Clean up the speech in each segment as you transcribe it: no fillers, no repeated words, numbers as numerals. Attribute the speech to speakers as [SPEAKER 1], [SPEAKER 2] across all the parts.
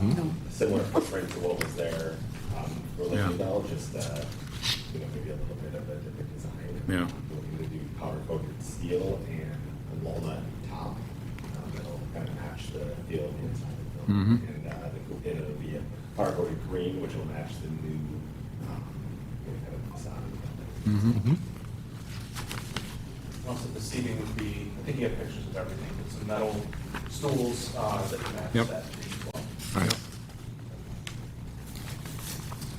[SPEAKER 1] Similar footprint to what was there for Lincolnville, just maybe a little bit of a different design.
[SPEAKER 2] Yeah.
[SPEAKER 1] We're looking to do powder coated steel and a walnut top that'll kind of match the feel of the inside of the building. And it'll be a powder coated green, which will match the new kind of facade of the building.
[SPEAKER 3] Also, the seating would be, I think you have pictures of everything, with some metal stools that match
[SPEAKER 2] Yep.
[SPEAKER 3] that as well.
[SPEAKER 2] Right.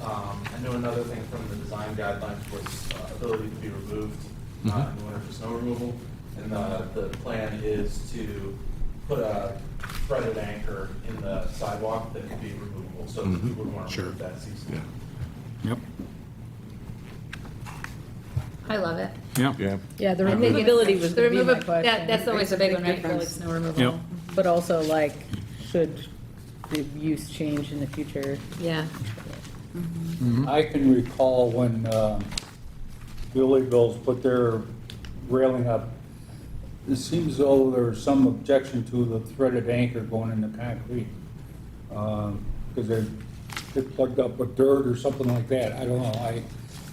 [SPEAKER 3] I know another thing from the design guidelines was ability to be removed in the winter for snow removal. And the plan is to put a threaded anchor in the sidewalk that can be removable, so that we would want to remove that season.
[SPEAKER 2] Yep.
[SPEAKER 4] I love it.
[SPEAKER 2] Yeah.
[SPEAKER 5] Yeah, the
[SPEAKER 4] I think it's-
[SPEAKER 5] removability was
[SPEAKER 4] the
[SPEAKER 5] gonna be my
[SPEAKER 4] remova-
[SPEAKER 5] question.
[SPEAKER 4] that's always a big one, right, for like
[SPEAKER 5] difference.
[SPEAKER 4] snow removal.
[SPEAKER 2] Yep.
[SPEAKER 5] But also like, should the use change in the future?
[SPEAKER 4] Yeah.
[SPEAKER 6] I can recall when Billy Bills put their railing up, it seems as though there's some objection to the threaded anchor going in the concrete. Because they get plugged up with dirt or something like that. I don't know.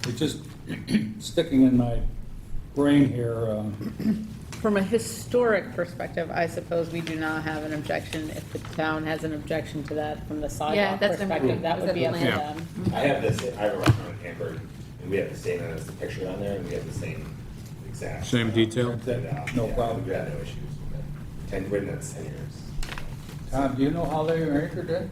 [SPEAKER 6] It's just sticking in my brain here.
[SPEAKER 5] From a historic perspective, I suppose we do not have an objection. If the town has an objection to that from the sidewalk
[SPEAKER 4] that's what I'm-
[SPEAKER 5] perspective, that would be up to
[SPEAKER 2] Yeah.
[SPEAKER 5] them.
[SPEAKER 1] I have a restaurant in Hanford, and we have the same, as the picture on there, and we have the same exact.
[SPEAKER 2] Same detail?
[SPEAKER 6] No problem.
[SPEAKER 1] We had no issues with it. 10, within that's 10 years.
[SPEAKER 6] Tom, do you know how they are anchored in?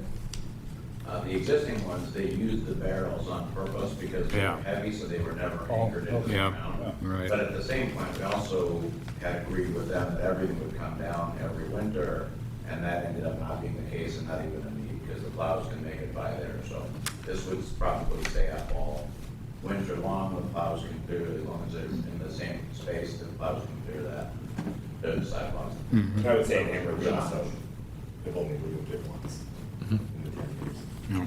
[SPEAKER 7] The existing ones, they used the barrels on purpose because they
[SPEAKER 2] Yeah.
[SPEAKER 7] were heavy, so they were never
[SPEAKER 6] Oh,
[SPEAKER 7] anchored into the
[SPEAKER 2] Yeah,
[SPEAKER 7] ground.
[SPEAKER 2] right.
[SPEAKER 7] But at the same point, we also had agreed with them that everything would come down every winter, and that ended up not being the case and not even a need, because the plows can make it by there. So this would probably stay up all winter long, the plows can clear, as long as they're in the same space, the plows can clear that, clear the sidewalks.
[SPEAKER 1] I would say in Hanford, we also have only removed it once in the 10 years.
[SPEAKER 2] Yeah.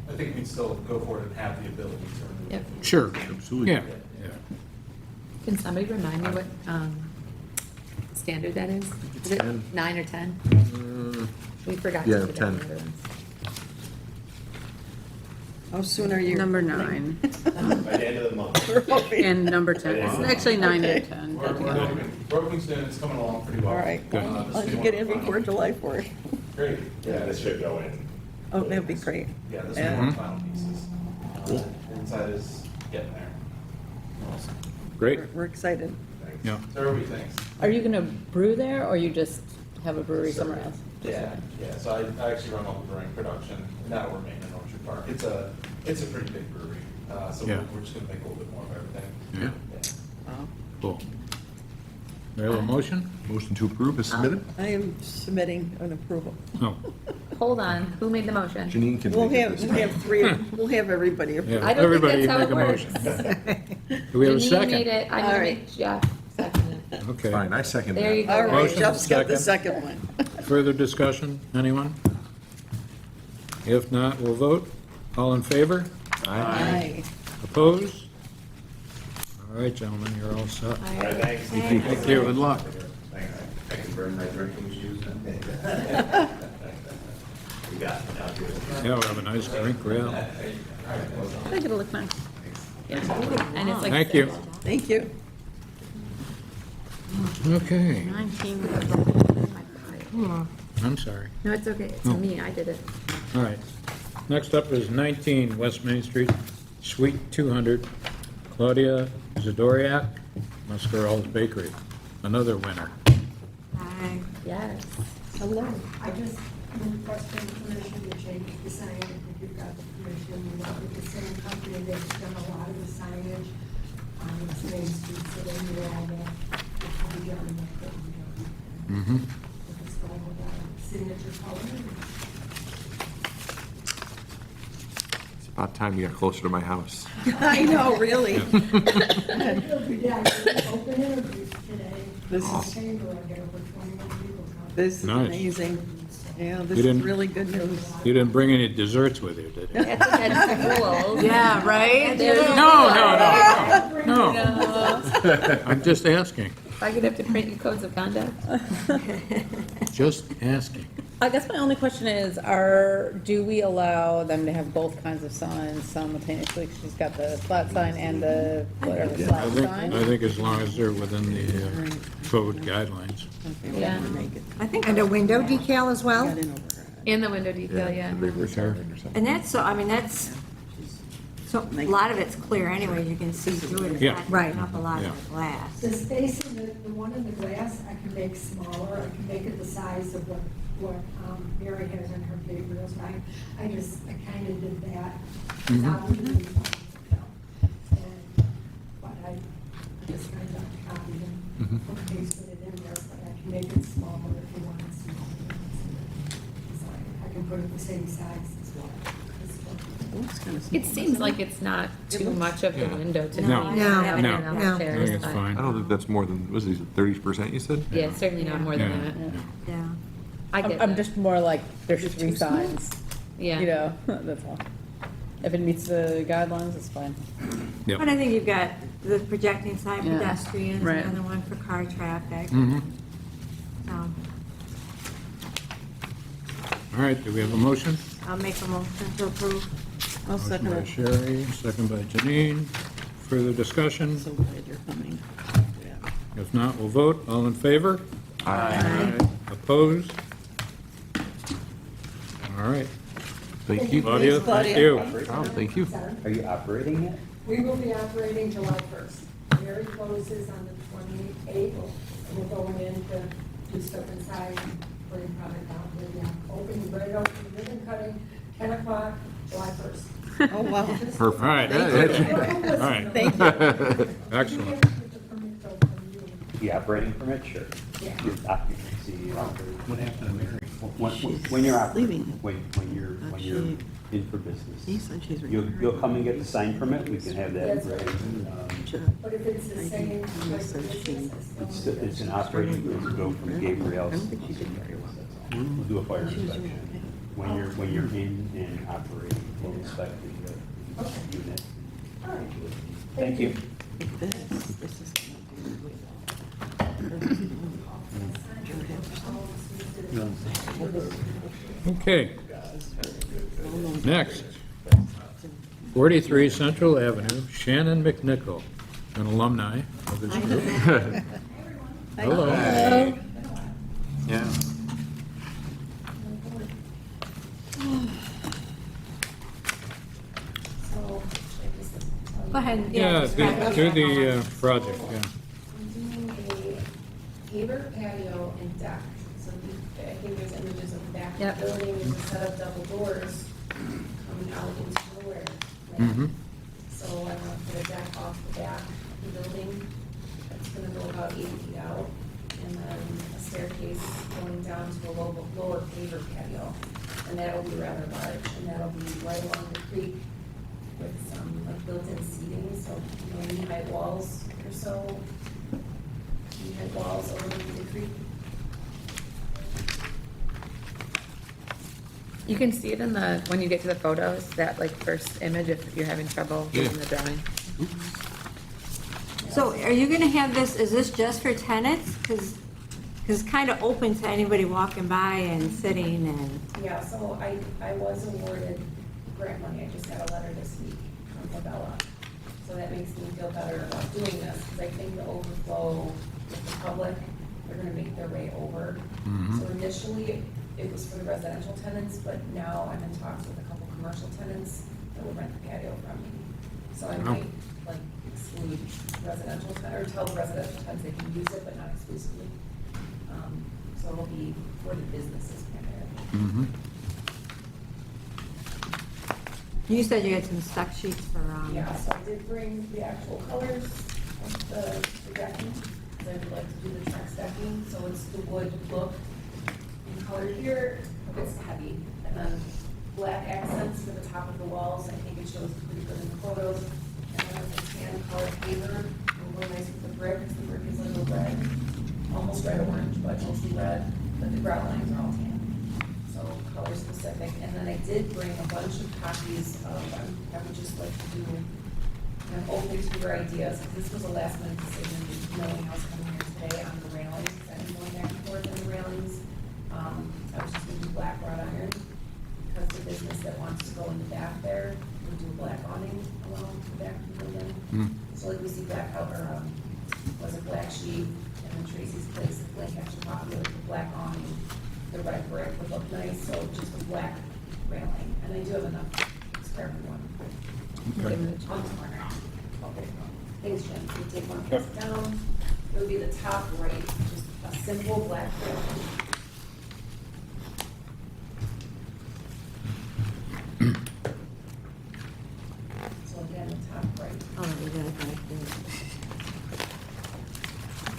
[SPEAKER 3] I think we'd still go for it and have the ability to remove
[SPEAKER 4] Yep.
[SPEAKER 3] it.
[SPEAKER 2] Sure. Absolutely. Yeah.
[SPEAKER 4] Can somebody remind me what standard that is? Is it
[SPEAKER 8] 10.
[SPEAKER 4] 9 or 10? We forgot.
[SPEAKER 8] yeah,
[SPEAKER 4] to put that
[SPEAKER 8] 10.
[SPEAKER 4] in the other ones.
[SPEAKER 9] How soon are you?
[SPEAKER 5] Number 9
[SPEAKER 1] By the end of the month.
[SPEAKER 5] and number 10. It's actually 9
[SPEAKER 9] Okay.
[SPEAKER 5] and 10.
[SPEAKER 3] We're hoping soon, it's coming along pretty well.
[SPEAKER 9] All right,
[SPEAKER 2] Good.
[SPEAKER 9] I'll get in before July 4th.
[SPEAKER 3] Great.
[SPEAKER 1] Yeah, this should go in.
[SPEAKER 9] Oh, that'd be great.
[SPEAKER 3] Yeah, this is
[SPEAKER 9] Yeah.
[SPEAKER 3] one of the final pieces. Inside is getting there. Awesome.
[SPEAKER 2] Great.
[SPEAKER 9] We're excited.
[SPEAKER 1] Thanks.
[SPEAKER 2] Yeah.
[SPEAKER 3] So everybody thinks.
[SPEAKER 5] Are you gonna brew there, or you just have a brewery somewhere else?
[SPEAKER 3] Yeah, so I actually run all the brewing production, and that'll remain in Orchard Park. It's a pretty big brewery, so
[SPEAKER 2] Yeah.
[SPEAKER 3] we're just gonna make a little bit more of everything.
[SPEAKER 2] Yeah.
[SPEAKER 3] Yeah.
[SPEAKER 2] Cool. We have a motion?
[SPEAKER 8] Motion to approve is submitted.
[SPEAKER 9] I am submitting an approval.
[SPEAKER 2] No.
[SPEAKER 4] Hold on, who made the motion?
[SPEAKER 8] Janine can
[SPEAKER 9] We'll
[SPEAKER 8] make it
[SPEAKER 9] have,
[SPEAKER 8] this
[SPEAKER 9] we'll
[SPEAKER 8] time.
[SPEAKER 9] have three, we'll have everybody approve.
[SPEAKER 2] Yeah,
[SPEAKER 4] I don't think
[SPEAKER 2] everybody
[SPEAKER 4] that's how
[SPEAKER 2] make
[SPEAKER 4] it
[SPEAKER 2] a
[SPEAKER 4] works.
[SPEAKER 2] motion. Do we have a
[SPEAKER 4] Janine
[SPEAKER 2] second?
[SPEAKER 4] made it, I'm
[SPEAKER 9] All
[SPEAKER 4] gonna
[SPEAKER 9] right.
[SPEAKER 4] make Jeff second it.
[SPEAKER 2] Okay.
[SPEAKER 8] Fine, I second that.
[SPEAKER 4] There you go.
[SPEAKER 9] All right,
[SPEAKER 2] Motion
[SPEAKER 9] Jeff's got the
[SPEAKER 2] second.
[SPEAKER 9] second one.
[SPEAKER 2] Further discussion? Anyone? If not, we'll vote. All in favor?
[SPEAKER 9] Aye.
[SPEAKER 2] Opposed? All right, gentlemen, you're all set.
[SPEAKER 4] All
[SPEAKER 1] All right,
[SPEAKER 4] right.
[SPEAKER 1] thanks.
[SPEAKER 2] Thank you. Good luck.
[SPEAKER 1] Thanks.
[SPEAKER 7] I can burn my drinking shoes then.
[SPEAKER 1] You got it. Now do it.
[SPEAKER 2] Yeah, we'll have a nice drink grill.
[SPEAKER 5] I think it'll look nice.
[SPEAKER 4] And it's like.
[SPEAKER 2] Thank you.
[SPEAKER 9] Thank you.
[SPEAKER 2] Okay,
[SPEAKER 5] 19.
[SPEAKER 2] I'm sorry.
[SPEAKER 4] No, it's okay, it's me, I did it.
[SPEAKER 2] All right. Next up is 19 West Main Street, Suite 200, Claudia Zadoriak, Muscarell's Bakery. Another winner.
[SPEAKER 4] Hi. Yes.
[SPEAKER 9] Hello.
[SPEAKER 10] I just requesting permission to change the sign, if you've got the permission, we work with the same company that's done a lot of the signage on the Main Street, so they knew all that, the government that we do.
[SPEAKER 2] Mm-hmm.
[SPEAKER 10] With this signature color.
[SPEAKER 8] It's about time you got closer to my house.
[SPEAKER 9] I know, really.
[SPEAKER 10] It'll be open interviews today.
[SPEAKER 9] This is-
[SPEAKER 10] In the chamber, I get over 21 people come.
[SPEAKER 9] This is
[SPEAKER 2] Nice.
[SPEAKER 9] amazing. Yeah, this
[SPEAKER 2] You
[SPEAKER 9] is
[SPEAKER 2] didn't-
[SPEAKER 9] really good news.
[SPEAKER 2] You didn't bring any desserts with you, did you?
[SPEAKER 4] That's against the rules.
[SPEAKER 5] Yeah, right?
[SPEAKER 2] No, no. I'm just asking,
[SPEAKER 4] If I could have to print you codes of conduct.
[SPEAKER 2] just asking.
[SPEAKER 5] I guess my only question is, do we allow them to have both kinds of signs simultaneously? 'Cause she's got the flat sign and the whatever
[SPEAKER 2] I
[SPEAKER 5] slab
[SPEAKER 2] think,
[SPEAKER 5] sign.
[SPEAKER 2] I think as long as they're within the code guidelines.
[SPEAKER 4] Yeah.
[SPEAKER 9] I think.
[SPEAKER 11] And a window decal as well?
[SPEAKER 4] And the window detail, yeah.
[SPEAKER 8] The big return or something.
[SPEAKER 11] And that's, so, I mean, that's, so, a lot of it's clear anyway, you can see through it. It's
[SPEAKER 2] Yeah.
[SPEAKER 11] not
[SPEAKER 9] Right.
[SPEAKER 11] taking up a lot
[SPEAKER 2] Yeah.
[SPEAKER 11] of the glass.
[SPEAKER 10] The space in the one in the glass, I can make smaller, I can make it the size of what Mary has in her papers. I kind of did that.
[SPEAKER 2] Mhm.
[SPEAKER 10] But I just kind of copied
[SPEAKER 2] Mhm.
[SPEAKER 10] and pasted it in there, but I can make it smaller if you want it smaller. So I can put it the same size as well.
[SPEAKER 4] It seems like it's not too much of the
[SPEAKER 2] Yeah.
[SPEAKER 4] window to me.
[SPEAKER 2] No.
[SPEAKER 4] Having
[SPEAKER 11] No.
[SPEAKER 4] it
[SPEAKER 2] No.
[SPEAKER 4] in the
[SPEAKER 11] No.
[SPEAKER 2] I
[SPEAKER 4] chairs,
[SPEAKER 2] think it's
[SPEAKER 4] but-
[SPEAKER 2] fine.
[SPEAKER 8] I don't think that's more than, was it 30%, you said?
[SPEAKER 4] Yeah, certainly not more than
[SPEAKER 2] Yeah.
[SPEAKER 4] that.
[SPEAKER 11] Yeah.
[SPEAKER 4] I get
[SPEAKER 5] I'm
[SPEAKER 4] that.
[SPEAKER 5] just more like, there's three signs,
[SPEAKER 4] Yeah.
[SPEAKER 5] you know, that's all. If it meets the guidelines, it's fine.
[SPEAKER 2] Yep.
[SPEAKER 11] But I think you've got the projecting sign
[SPEAKER 5] Yeah.
[SPEAKER 11] pedestrians,
[SPEAKER 5] Right.
[SPEAKER 11] another one for car traffic.
[SPEAKER 2] Mhm.
[SPEAKER 11] So
[SPEAKER 2] All right, do we have a motion?
[SPEAKER 11] I'll make a motion to approve.
[SPEAKER 9] I'll
[SPEAKER 2] Motion
[SPEAKER 9] second
[SPEAKER 2] by
[SPEAKER 9] it.
[SPEAKER 2] Sherry, second by Janine. Further discussion?
[SPEAKER 9] So glad you're coming.
[SPEAKER 2] If not, we'll vote. All in favor?
[SPEAKER 8] Aye.
[SPEAKER 2] Opposed? All right.
[SPEAKER 8] Thank you.
[SPEAKER 2] Claudia, thank you.
[SPEAKER 8] Oh, thank you.
[SPEAKER 12] Are you operating it?
[SPEAKER 10] We will be operating July 1st. Mary closes on the 28th, and we're going in to do stuff inside, bring product out. We'll be opening right up, ribbon cutting, 10 o'clock, July 1st.
[SPEAKER 9] Oh, wow.
[SPEAKER 2] Perfect. All right. All right. Excellent.
[SPEAKER 12] The operating permit, sure.
[SPEAKER 10] Yeah.
[SPEAKER 12] Your occupancy, what happened to Mary? When you're operating,
[SPEAKER 9] leaving.
[SPEAKER 12] when you're in for business.
[SPEAKER 9] He said she's
[SPEAKER 12] You'll come and get the sign permit, we can have that ready.
[SPEAKER 10] But if it's the same, like,
[SPEAKER 12] It's an operating, it's go from Gabriel's.
[SPEAKER 9] I don't think she did very well.
[SPEAKER 12] We'll do a fire inspection. When you're in and operating, we'll inspect the unit.
[SPEAKER 10] All right.
[SPEAKER 12] Thank you.
[SPEAKER 9] This is
[SPEAKER 2] Okay. Next, 43 Central Avenue, Shannon McNichol, an alumni of this group. Hello.
[SPEAKER 8] Yeah.
[SPEAKER 11] Go ahead.
[SPEAKER 2] Yeah,
[SPEAKER 11] describe
[SPEAKER 2] do
[SPEAKER 11] it.
[SPEAKER 2] the project, yeah.
[SPEAKER 13] I'm doing a paver patio and deck. So I think there's images of the back of
[SPEAKER 4] Yep.
[SPEAKER 13] the building, there's a set of double doors coming out into nowhere.
[SPEAKER 2] Mhm.
[SPEAKER 13] So I want to put a deck off the back of the building. That's gonna go about 8 feet out. And then a staircase going down to a lower paver patio. And that'll be rather large, and that'll be right along the creek with some like built-in seating, so, knee-height walls or so. Knee-height walls overlooking the creek.
[SPEAKER 4] You can see it in the, when you get to the photos, that like first image, if you're having trouble
[SPEAKER 2] Yeah.
[SPEAKER 4] getting the drawing.
[SPEAKER 11] So are you gonna have this, is this just for tenants? Because it's kind of open to anybody walking by and sitting and,
[SPEAKER 13] Yeah, so I was awarded grant money, I just got a letter this week from Fabella. So that makes me feel better about doing this, because I think the overflow with the public, they're gonna make their way over.
[SPEAKER 2] Mhm.
[SPEAKER 13] So initially, it was for the residential tenants, but now I'm in talks with a couple commercial tenants that will rent the patio from me. So I
[SPEAKER 2] Oh.
[SPEAKER 13] might like exclude residential, or tell the residential tenants they can use it, but not exclusively. So it'll be for the businesses primarily.
[SPEAKER 2] Mhm.
[SPEAKER 11] you said you had some spec sheets for,
[SPEAKER 13] Yeah, so I did bring the actual colors of the decking, because I would like to do the Trex decking, so it's the wood look in color here, it's heavy, and then black accents for the top of the walls, I think it shows pretty good in the photos, and then the tan color paver, will go nice with the brick, because the brick is like a red, almost red orange, but mostly red, but the grout lines are all tan. So color specific, and then I did bring a bunch of copies of, I would just like to do, I'm open to your ideas, because this was a last minute decision, knowing I was coming here today on the railings, because I've been going back and forth on the railings. I was just gonna do wants to go in the back there, we do a black awning along the back of the building.
[SPEAKER 2] Mm.
[SPEAKER 13] So like we see black out, or, was it black sheep, and then Tracy's place, Lancaster Coffee, with the black awning, the red brick would look nice, so just a black railing, and I do have enough for everyone.
[SPEAKER 2] Okay.
[SPEAKER 13] On the corner. Okay, thanks, Jim, you take one piece down, it would be the top right, just a simple black railing. So again, the top right.
[SPEAKER 11] Oh, you got it right there.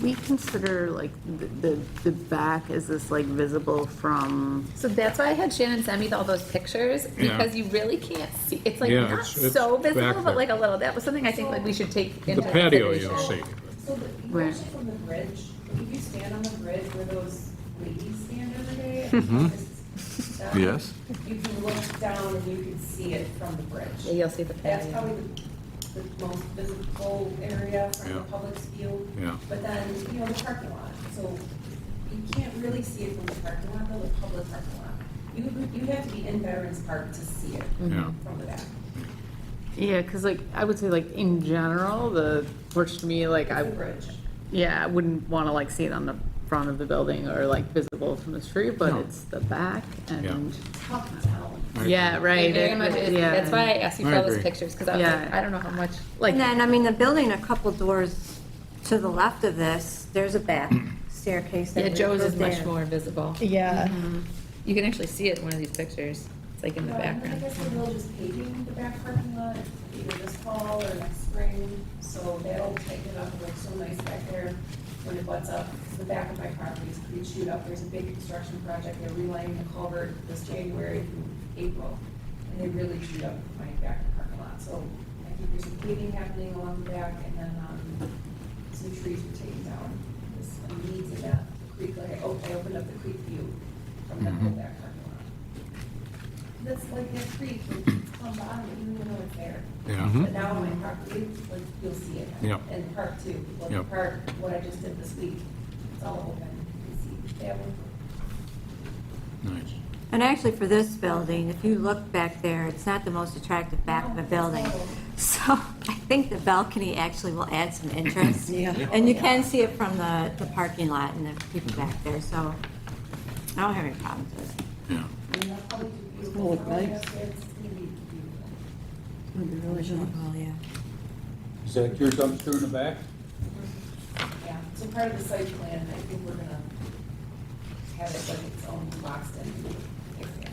[SPEAKER 5] We consider like the back, is this like visible from?
[SPEAKER 4] So that's why I had Shannon send me all those pictures, because you really can't see, it's like
[SPEAKER 2] Yeah,
[SPEAKER 4] not
[SPEAKER 2] it's
[SPEAKER 4] so
[SPEAKER 2] back
[SPEAKER 4] visible,
[SPEAKER 2] there.
[SPEAKER 4] but like a little, that was something I think like we should take into
[SPEAKER 2] The patio
[SPEAKER 4] consideration.
[SPEAKER 2] you'll see.
[SPEAKER 13] So the, you
[SPEAKER 5] Where?
[SPEAKER 13] actually from the bridge, if you stand on the bridge where those ladies stand every day.
[SPEAKER 8] Yes.
[SPEAKER 13] You can look down and you can see it from the bridge.
[SPEAKER 4] Yeah, you'll see the
[SPEAKER 13] That's
[SPEAKER 4] patio.
[SPEAKER 13] probably the most visible area from the
[SPEAKER 2] Yeah.
[SPEAKER 13] public's view.
[SPEAKER 2] Yeah.
[SPEAKER 13] But then, you know, the parking lot, so you can't really see it from the parking lot, though, the public parking lot. You have to be in Veterans Park to see it
[SPEAKER 2] Yeah.
[SPEAKER 13] from the back.
[SPEAKER 5] Yeah, because like, I would say like in general, works to me, like
[SPEAKER 13] It's the bridge.
[SPEAKER 5] yeah, I wouldn't want to like see it on the front of the building or like visible from the street, but
[SPEAKER 2] No.
[SPEAKER 5] it's the back and,
[SPEAKER 13] It's tough to tell.
[SPEAKER 5] yeah, right.
[SPEAKER 4] Very much is.
[SPEAKER 5] Yeah.
[SPEAKER 4] That's why I asked you for
[SPEAKER 2] I
[SPEAKER 4] all those
[SPEAKER 2] agree.
[SPEAKER 4] pictures, because I was
[SPEAKER 5] Yeah.
[SPEAKER 4] like, I don't know how much,
[SPEAKER 5] Like,
[SPEAKER 11] And then, I mean, the building a couple doors to the left of this, there's a back staircase. that
[SPEAKER 4] yeah,
[SPEAKER 11] we
[SPEAKER 4] Joe's is
[SPEAKER 11] put
[SPEAKER 4] much
[SPEAKER 11] there.
[SPEAKER 4] more visible.
[SPEAKER 5] yeah.
[SPEAKER 4] You can actually see it in one of these pictures, it's like in the
[SPEAKER 13] Well, and I
[SPEAKER 4] background.
[SPEAKER 13] guess the village is paving the back parking lot, either this fall or next spring, so that'll take it up, it looks so nice back there when it butts up. 'Cause the back of my property is pretty chewed up, there's a big construction project, they're relaying the culvert this January through April, and they really chewed up my back parking lot, so I think there's some paving happening along the back, and then, some trees were taken down. There's some weeds in that creek, like, I opened up the creek view from that whole back parking lot. That's like that creek, it's come by, you don't even know it's there.
[SPEAKER 2] Yeah.
[SPEAKER 13] But now on my property, like, you'll see it.
[SPEAKER 2] Yep.
[SPEAKER 13] And the park too. Well, the
[SPEAKER 2] Yep.
[SPEAKER 13] park, what I just did this week, it's all open. You can see family.
[SPEAKER 2] Nice.
[SPEAKER 11] And actually, for this building, if you look back there, it's not the most attractive back of the building. So I think the balcony actually will add some interest.
[SPEAKER 9] Yeah.
[SPEAKER 11] And you can see it from the parking lot and the people back there, so I don't have any problems with it.
[SPEAKER 2] Yeah.
[SPEAKER 13] And that's probably
[SPEAKER 9] It's
[SPEAKER 13] beautiful.
[SPEAKER 9] gonna look nice.
[SPEAKER 13] It's gonna be beautiful.
[SPEAKER 9] It'll be really nice.
[SPEAKER 11] Oh, yeah.
[SPEAKER 6] Is that your dumpster in the back?
[SPEAKER 13] Yeah, so part of the site plan, I think we're gonna have it like its own boxed in area.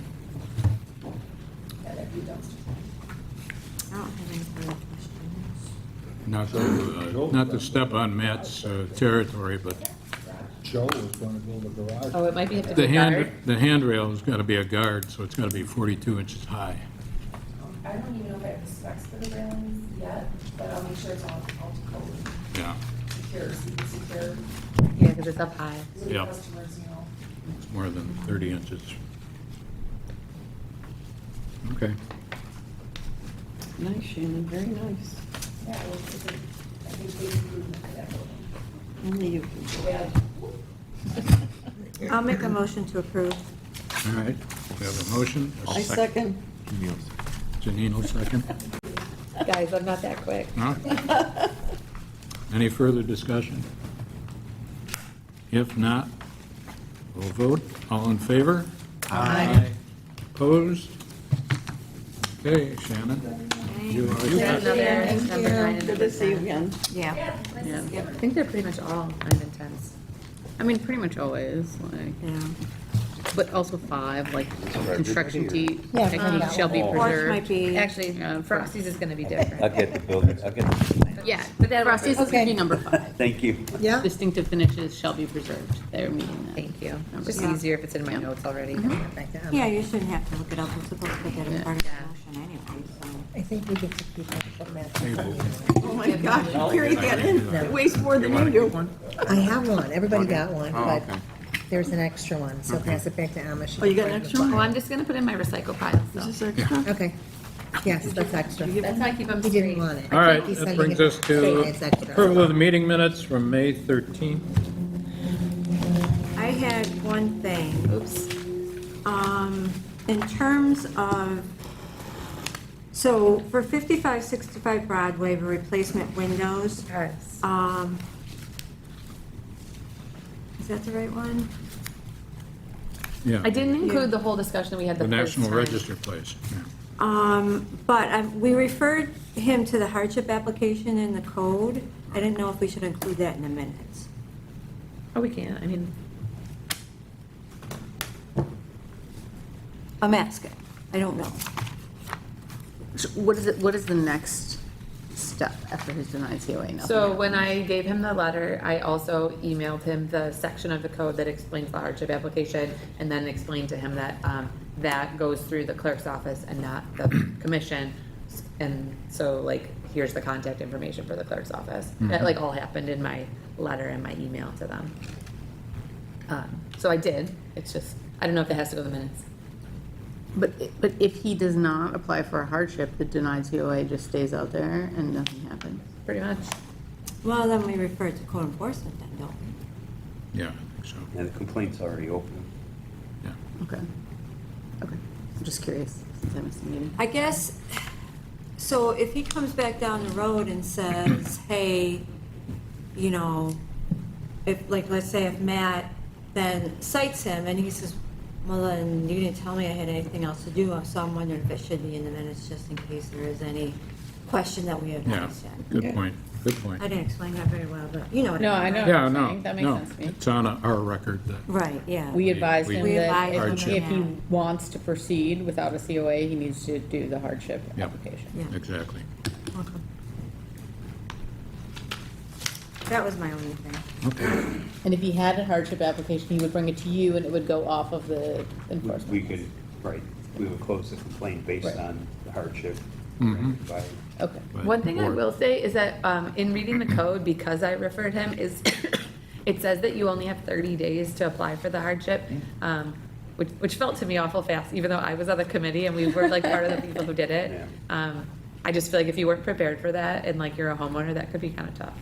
[SPEAKER 13] That'd be dumpster.
[SPEAKER 11] I don't have any further questions.
[SPEAKER 2] Not to step on Matt's territory, but
[SPEAKER 6] Joe was gonna build a garage.
[SPEAKER 4] Oh, it might be, have to
[SPEAKER 2] the
[SPEAKER 4] be guard.
[SPEAKER 2] handrail has got to be a guard, so it's got to be 42 inches high.
[SPEAKER 13] I don't even know if I have the specs for the railings yet, but I'll make sure it's all to code,
[SPEAKER 2] Yeah.
[SPEAKER 13] secure, secure.
[SPEAKER 4] Yeah, because it's up high.
[SPEAKER 13] So the
[SPEAKER 2] Yep.
[SPEAKER 13] customers, you know.
[SPEAKER 2] It's more than 30 inches. Okay.
[SPEAKER 9] Nice, Shannon, very nice.
[SPEAKER 13] Yeah, it was, it's a, I think big improvement for that building.
[SPEAKER 9] Only you can.
[SPEAKER 13] Yeah.
[SPEAKER 11] I'll make a motion to approve.
[SPEAKER 2] All right. We have a motion.
[SPEAKER 9] I second.
[SPEAKER 2] Janine will second.
[SPEAKER 4] Guys, I'm not that quick.
[SPEAKER 2] No? Any further discussion? If not, we'll vote. All in favor?
[SPEAKER 9] Aye.
[SPEAKER 2] Opposed? Okay, Shannon. You
[SPEAKER 4] Is that another
[SPEAKER 9] Thank
[SPEAKER 4] number 9 and
[SPEAKER 9] you. Good
[SPEAKER 4] number
[SPEAKER 9] to see you
[SPEAKER 4] 10?
[SPEAKER 9] again.
[SPEAKER 11] Yeah,
[SPEAKER 5] Yeah.
[SPEAKER 4] I think they're pretty much all 9 and 10s.
[SPEAKER 5] I mean, pretty much always, like,
[SPEAKER 11] yeah.
[SPEAKER 5] but also 5, like construction techniques
[SPEAKER 9] Yeah.
[SPEAKER 5] shall be
[SPEAKER 11] Fourth might
[SPEAKER 5] preserved.
[SPEAKER 11] be,
[SPEAKER 4] Actually,
[SPEAKER 5] Yeah,
[SPEAKER 4] Frosty's is gonna be different.
[SPEAKER 14] I'll get the building, I'll get the,
[SPEAKER 5] Yeah, but that Frosty's is
[SPEAKER 9] Okay.
[SPEAKER 5] meeting number 5.
[SPEAKER 14] thank you.
[SPEAKER 9] Yeah.
[SPEAKER 5] Distinctive finishes shall be preserved. They're meeting that.
[SPEAKER 4] Thank you.
[SPEAKER 5] Number
[SPEAKER 4] Just
[SPEAKER 11] Yeah.
[SPEAKER 4] easier if it's in my notes already.
[SPEAKER 11] yeah, you shouldn't have to look it up, we're supposed to put that in part of the
[SPEAKER 4] Yeah.
[SPEAKER 11] motion anyway, so.
[SPEAKER 10] I think we get to keep up with
[SPEAKER 2] Table.
[SPEAKER 9] Oh my gosh, you carry that in. It weighs more than you do.
[SPEAKER 10] I have one, everybody got one,
[SPEAKER 8] Oh,
[SPEAKER 10] but
[SPEAKER 8] okay.
[SPEAKER 10] there's an extra one, so pass it back to Emma. She
[SPEAKER 9] Oh, you
[SPEAKER 10] can
[SPEAKER 9] got an
[SPEAKER 10] find
[SPEAKER 9] extra
[SPEAKER 10] the
[SPEAKER 9] one?
[SPEAKER 4] Well, I'm just gonna put in my recycle pile,
[SPEAKER 9] Is
[SPEAKER 4] so.
[SPEAKER 9] this extra?
[SPEAKER 10] Okay, yes, that's extra.
[SPEAKER 4] That's how I keep them
[SPEAKER 10] He
[SPEAKER 4] straight.
[SPEAKER 10] didn't want it.
[SPEAKER 2] All right,
[SPEAKER 10] He's
[SPEAKER 2] that
[SPEAKER 10] sending
[SPEAKER 2] brings
[SPEAKER 10] it
[SPEAKER 2] us
[SPEAKER 10] straight,
[SPEAKER 2] to
[SPEAKER 10] it's extra.
[SPEAKER 2] approval of the meeting minutes from May 13th.
[SPEAKER 11] I had one thing.
[SPEAKER 4] Oops.
[SPEAKER 11] In terms of So for 5565 Broadway, the replacement windows,
[SPEAKER 4] Yes.
[SPEAKER 11] is that the right one?
[SPEAKER 2] Yeah.
[SPEAKER 4] I didn't include the whole discussion we had the
[SPEAKER 2] The
[SPEAKER 4] first
[SPEAKER 2] National
[SPEAKER 4] time.
[SPEAKER 2] Register place. Yeah.
[SPEAKER 11] But we referred him to the hardship application in the code. I didn't know if we should include that in the minutes.
[SPEAKER 4] Oh, we can, I mean,
[SPEAKER 11] I'm asking, I don't know.
[SPEAKER 5] So what is the next step after his denied COA? Nothing
[SPEAKER 4] so
[SPEAKER 5] happens.
[SPEAKER 4] when I gave him the letter, I also emailed him the section of the code that explains the hardship application, and then explained to him that, that goes through the clerk's office and not the commission. And so, like, here's the contact information for the clerk's office. That, like, all happened in my letter and my email to them. So I did, it's just, I don't know if it has to go in the minutes.
[SPEAKER 5] But if he does not apply for a hardship, the denied COA just stays out there and nothing happens.
[SPEAKER 4] Pretty much.
[SPEAKER 11] Well, then we refer to code enforcement then, don't we?
[SPEAKER 2] Yeah, I think so.
[SPEAKER 12] And the complaint's already open.
[SPEAKER 2] Yeah.
[SPEAKER 5] Okay. Okay. I'm just curious since I missed the meeting.
[SPEAKER 11] I guess, so if he comes back down the road and says, hey, you know, if, like, let's say if Matt then cites him and he says, well, then you didn't tell me I had anything else to do, so I'm wondering if it should be in the minutes just in case there is any question that we have
[SPEAKER 2] Yeah,
[SPEAKER 11] not said.
[SPEAKER 2] good point, good point.
[SPEAKER 11] I didn't explain that very well, but you know what
[SPEAKER 5] No,
[SPEAKER 11] I
[SPEAKER 5] I
[SPEAKER 11] mean.
[SPEAKER 5] know.
[SPEAKER 11] right?
[SPEAKER 2] Yeah,
[SPEAKER 5] I'm
[SPEAKER 2] no,
[SPEAKER 5] saying, that makes
[SPEAKER 2] no,
[SPEAKER 5] sense to me.
[SPEAKER 2] it's on our record that,
[SPEAKER 11] Right, yeah.
[SPEAKER 5] We advised him
[SPEAKER 11] We
[SPEAKER 5] that
[SPEAKER 11] advised
[SPEAKER 5] if
[SPEAKER 11] him,
[SPEAKER 5] he
[SPEAKER 11] yeah.
[SPEAKER 5] wants to proceed without a COA, he needs to do the hardship
[SPEAKER 2] Yep.
[SPEAKER 5] application.
[SPEAKER 11] Yeah.
[SPEAKER 2] exactly.
[SPEAKER 11] Okay. That was my only thing.
[SPEAKER 2] Okay,
[SPEAKER 5] And if he had a hardship application, he would bring it to you and it would go off of the enforcement.
[SPEAKER 12] We could, right, we would close the complaint based
[SPEAKER 5] Right.
[SPEAKER 12] on the hardship.
[SPEAKER 2] Mhm.
[SPEAKER 12] By
[SPEAKER 5] Okay.
[SPEAKER 2] But
[SPEAKER 4] One thing I
[SPEAKER 2] board-
[SPEAKER 4] will say is that, in reading the code, because I referred him, is, it says that you only have 30 days to apply for the hardship, which felt to me awful fast, even though I was on the committee and we were like part of the people who did it. I just feel like if you weren't prepared for that and like you're a homeowner, that could be kind of tough.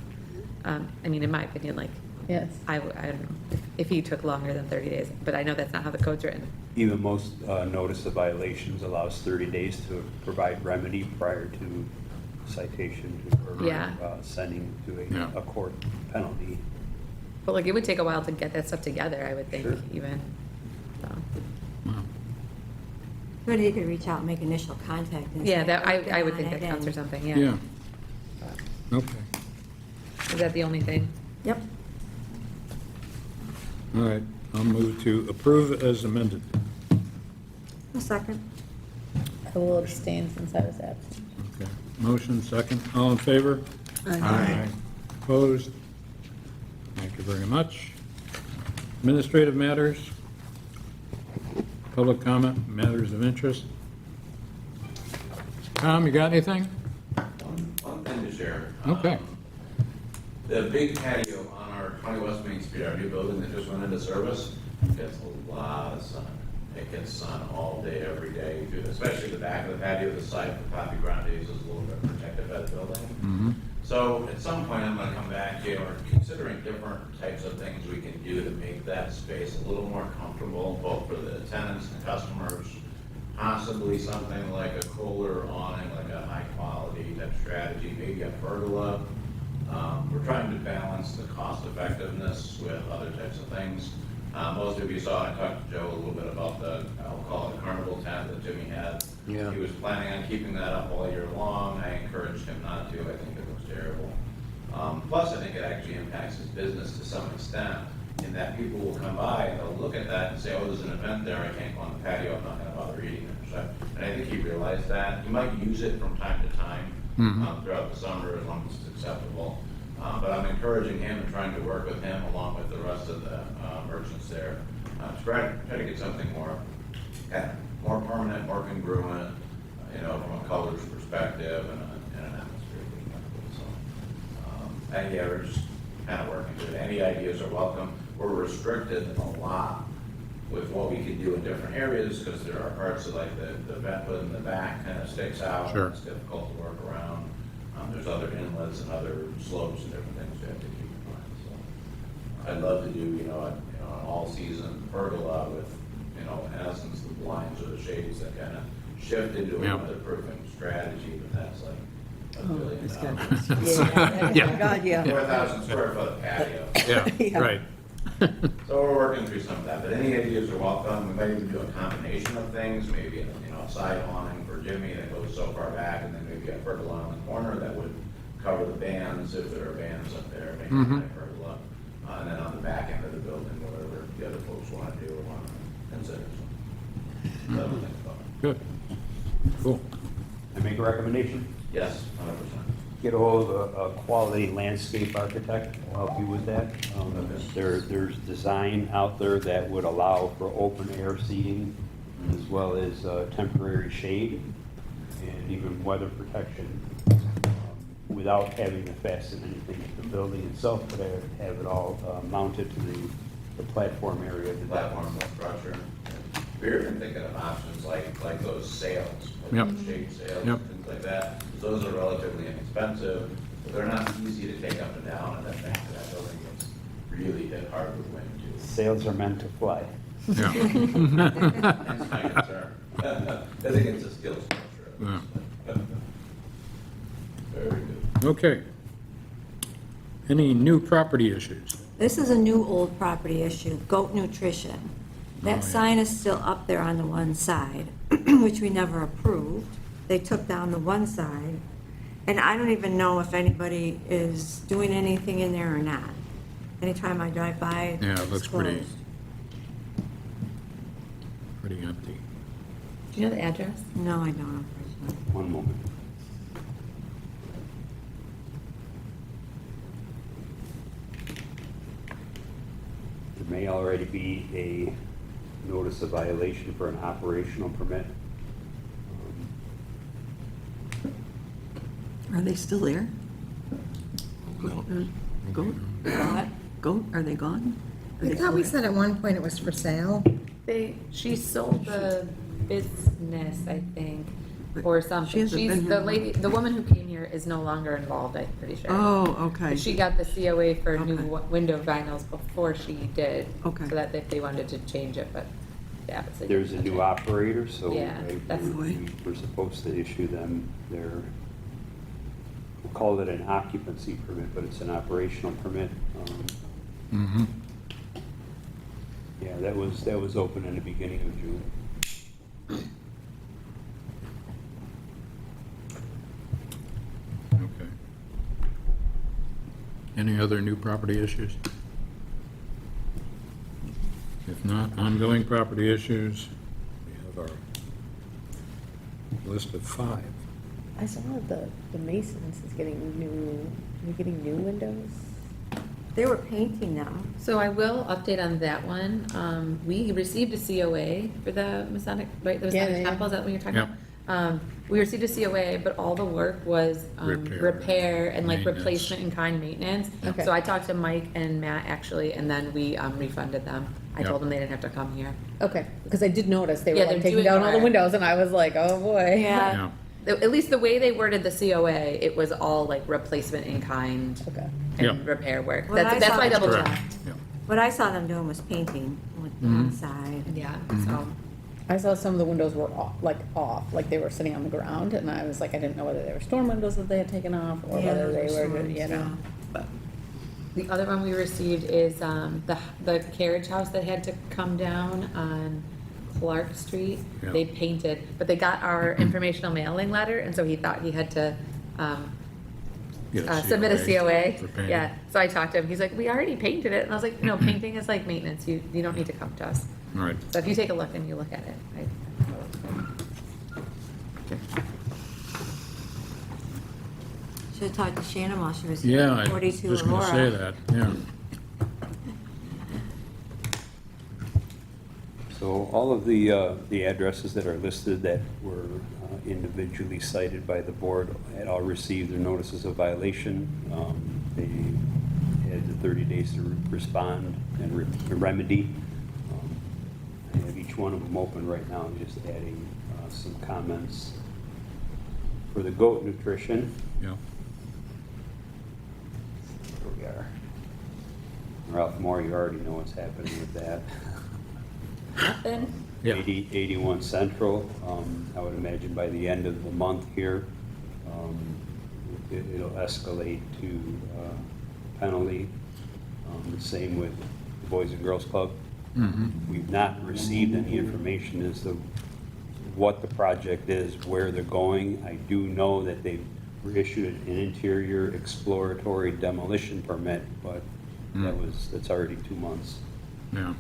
[SPEAKER 4] I mean, in my opinion, like,
[SPEAKER 5] Yes.
[SPEAKER 4] I don't know, if he took longer than 30 days, but I know that's not how the code's written.
[SPEAKER 12] Even most notice of violations allows 30 days to provide remedy prior to citation or
[SPEAKER 4] Yeah.
[SPEAKER 12] sending to
[SPEAKER 2] Yeah.
[SPEAKER 12] a court penalty.
[SPEAKER 4] But like, it would take a while to get that stuff together, I would think,
[SPEAKER 12] Sure.
[SPEAKER 4] even, so.
[SPEAKER 2] Wow.
[SPEAKER 11] But he could reach out and make initial contact. And
[SPEAKER 4] Yeah,
[SPEAKER 11] say,
[SPEAKER 4] that,
[SPEAKER 11] "Working
[SPEAKER 4] I would
[SPEAKER 11] on
[SPEAKER 4] think
[SPEAKER 11] it,"
[SPEAKER 4] that counts or
[SPEAKER 11] and-
[SPEAKER 4] something,
[SPEAKER 2] Yeah,
[SPEAKER 4] yeah.
[SPEAKER 2] okay,
[SPEAKER 4] Is that the only thing?
[SPEAKER 11] Yep.
[SPEAKER 2] all right. I'll move to approve as amended.
[SPEAKER 11] A second.
[SPEAKER 5] I will abstain since I was absent.
[SPEAKER 2] Okay, motion second, all in favor? Aye. Opposed? Thank you very much. Administrative matters? Public comment, matters of interest? Tom, you got anything?
[SPEAKER 7] One thing to share.
[SPEAKER 2] Okay.
[SPEAKER 7] The big patio on our 20 West Main Street, our new building that just went into service, gets a lot of sun. It gets sun all day, every day, especially the back of the patio, the side of the coffee ground is a little bit protected by the building. So at some point, I'm gonna come back to you, or considering different types of things we can do to make that space a little more comfortable, both for the tenants and customers. Possibly something like a Kohler awning, like a high quality type strategy, maybe a pergola. We're trying to balance the cost effectiveness with other types of things. Most of you saw, I talked to Joe a little bit about the, I'll call it the carnival tent that Jimmy had.
[SPEAKER 8] Yeah.
[SPEAKER 7] He was planning on keeping that up all year long. I encouraged him not to. I think it looks terrible. Plus, I think it actually impacts his business to some extent in that people will come by and they'll look at that and say, oh, there's an event there. I can't go on the patio. I'm not going to bother eating there. So, and I think he realized that. He might use it from time to time throughout the summer as long as it's acceptable. But I'm encouraging him and trying to work with him along with the rest of the merchants there to try to get something more permanent, more congruent, from a colors perspective and an atmosphere perspective. So, and yeah, we're just kind of working through it. Any ideas are welcome. We're restricted a lot with what we can do in different areas because there are parts of like the vent hood in the back kind of sticks out.
[SPEAKER 2] Sure.
[SPEAKER 7] It's difficult to work around. There's other inlets and other slopes and different things we have to keep in mind. So I'd love to do, an all-season pergola with, in essence, the blinds or the shades that kind of shift into
[SPEAKER 2] Yeah.
[SPEAKER 7] another proofing strategy, but that's like $1
[SPEAKER 9] Oh,
[SPEAKER 7] billion.
[SPEAKER 9] it's got-
[SPEAKER 2] Yeah.
[SPEAKER 9] God, yeah.
[SPEAKER 7] 4,000 square foot patio.
[SPEAKER 2] Yeah,
[SPEAKER 9] Yeah.
[SPEAKER 2] right.
[SPEAKER 7] So we're working through some of that, but any ideas are welcome. We might even do a combination of things, maybe, a side awning for Jimmy that goes so far back, and then maybe a pergola on the corner that would cover the bands, if there are bands up there, maybe a high pergola. And then on the back end of the building, whatever the other folks want to do or want to consider. So, that'll think about.
[SPEAKER 2] Good. Cool.
[SPEAKER 12] I make a recommendation?
[SPEAKER 7] Yes, 100%.
[SPEAKER 12] Get a hold of a quality landscape architect, I'll help you with that. There's design out there that would allow for open air seating as well as temporary shade and even weather protection without having to fasten anything to the building itself, but have it all mounted to the platform area. of the deck.
[SPEAKER 7] Platform structure. We're even thinking of options like those sails,
[SPEAKER 2] Yep.
[SPEAKER 7] like shade sails,
[SPEAKER 2] Yep.
[SPEAKER 7] things like that. Those are relatively inexpensive, but they're not easy to take up and down, and then back to that building gets really hit hard with wind too.
[SPEAKER 12] Sails are meant to fly.
[SPEAKER 2] Yeah.
[SPEAKER 7] That's my concern. I think it's a skill structure.
[SPEAKER 2] Yeah.
[SPEAKER 7] Very good.
[SPEAKER 2] Okay. Any new property issues?
[SPEAKER 11] This is a new old property issue, goat nutrition.
[SPEAKER 2] Oh,
[SPEAKER 11] That
[SPEAKER 2] yeah.
[SPEAKER 11] sign is still up there on the one side, which we never approved. They took down the one side, and I don't even know if anybody is doing anything in there or not. Anytime I drive by,
[SPEAKER 2] Yeah, it
[SPEAKER 11] it's
[SPEAKER 2] looks pretty,
[SPEAKER 11] closed.
[SPEAKER 2] pretty empty.
[SPEAKER 4] Do you know the address?
[SPEAKER 11] No, I don't, unfortunately.
[SPEAKER 12] One moment. There may already be a notice of violation for an operational permit.
[SPEAKER 9] Are they still there? Goat?
[SPEAKER 11] What?
[SPEAKER 9] Goat, are they gone? Are
[SPEAKER 5] I
[SPEAKER 9] they
[SPEAKER 5] thought we
[SPEAKER 9] still
[SPEAKER 5] said at one point it was for sale.
[SPEAKER 4] She sold the business, I think, or
[SPEAKER 9] She
[SPEAKER 4] something.
[SPEAKER 9] hasn't
[SPEAKER 4] She's,
[SPEAKER 9] been
[SPEAKER 4] the
[SPEAKER 9] here
[SPEAKER 4] lady, the woman who came here is no longer involved, I'm pretty sure.
[SPEAKER 9] there? Oh, okay.
[SPEAKER 4] She got the COA for new
[SPEAKER 9] Okay.
[SPEAKER 4] window vinyls before she did.
[SPEAKER 9] Okay.
[SPEAKER 4] So that if they wanted to change it, but yeah. so
[SPEAKER 12] There's a
[SPEAKER 4] they-
[SPEAKER 12] new operator, so
[SPEAKER 4] Yeah, that's-
[SPEAKER 12] we're supposed to issue them their, we'll call it an occupancy permit, but it's an operational permit.
[SPEAKER 2] Mm-hmm.
[SPEAKER 12] Yeah, that was open in the beginning of June.
[SPEAKER 2] Okay. Any other new property issues? If not, ongoing property issues, we have our list of 5.
[SPEAKER 5] I saw the Masons is getting new windows.
[SPEAKER 11] They were painting them.
[SPEAKER 4] So I will update on that one. We received a COA for the Masonic, right, the Masonic
[SPEAKER 5] Yeah.
[SPEAKER 4] Temple, is that what you're talking
[SPEAKER 2] Yep.
[SPEAKER 4] about? We received a COA, but all the work was repair and like
[SPEAKER 2] Maintenance.
[SPEAKER 4] replacement in kind maintenance.
[SPEAKER 5] Okay.
[SPEAKER 4] So I talked to Mike and Matt actually, and then we refunded them. I
[SPEAKER 2] Yep.
[SPEAKER 4] told them they didn't have to come here.
[SPEAKER 5] Okay, because I did notice they were
[SPEAKER 4] Yeah,
[SPEAKER 5] like
[SPEAKER 4] they're
[SPEAKER 5] taking
[SPEAKER 4] doing
[SPEAKER 5] down all the
[SPEAKER 4] more.
[SPEAKER 5] windows, and I was like, oh boy.
[SPEAKER 2] Yeah.
[SPEAKER 4] At least the way they worded the COA, it was all like replacement in kind
[SPEAKER 5] Okay.
[SPEAKER 2] Yeah.
[SPEAKER 4] and repair work.
[SPEAKER 11] Well, I
[SPEAKER 4] That's
[SPEAKER 11] saw
[SPEAKER 4] why I
[SPEAKER 11] that.
[SPEAKER 4] double
[SPEAKER 2] Correct.
[SPEAKER 4] checked.
[SPEAKER 2] Yeah.
[SPEAKER 11] What I saw them doing was painting with the
[SPEAKER 2] Mhm.
[SPEAKER 11] inside.
[SPEAKER 4] Yeah,
[SPEAKER 2] Mm-hmm.
[SPEAKER 4] so.
[SPEAKER 5] I saw some of the windows were off, like they were sitting on the ground, and I was like, I didn't know whether they were storm windows that they had taken off, or
[SPEAKER 11] Yeah,
[SPEAKER 5] whether they
[SPEAKER 11] those
[SPEAKER 5] were,
[SPEAKER 11] storms,
[SPEAKER 5] you know.
[SPEAKER 11] yeah.
[SPEAKER 5] But
[SPEAKER 4] The other one we received is the carriage house that had to come down on Clark Street.
[SPEAKER 2] Yeah.
[SPEAKER 4] They painted, but they got our informational mailing letter, and so he thought he had to
[SPEAKER 2] Get a
[SPEAKER 4] submit a COA.
[SPEAKER 2] for painting.
[SPEAKER 4] Yeah, so I talked to him, he's like, we already painted it, and I was like, no, painting is like maintenance, you don't need to come to us.
[SPEAKER 2] All right.
[SPEAKER 4] So if you take a look and you look at it,
[SPEAKER 11] Should have talked to Shannon while she was here.
[SPEAKER 2] Yeah, I was
[SPEAKER 11] 42
[SPEAKER 2] just going to say
[SPEAKER 11] Aurora.
[SPEAKER 2] that, yeah.
[SPEAKER 12] So all of the addresses that are listed that were individually cited by the board had all received their notices of violation. They had the 30 days to respond and to remedy. I have each one of them open right now, I'm just adding some comments. For the goat nutrition,
[SPEAKER 2] Yeah.
[SPEAKER 12] here we are. Ralph Moore, you already know what's happening with that.
[SPEAKER 4] nothing.
[SPEAKER 2] Yeah.
[SPEAKER 12] 81 Central. I would imagine by the end of the month here, it'll escalate to penalty. The same with the Boys and Girls Club. We've not received any information as to what the project is, where they're going. I do know that they were issued an interior exploratory demolition permit, but that's already 2 months.
[SPEAKER 2] Yeah.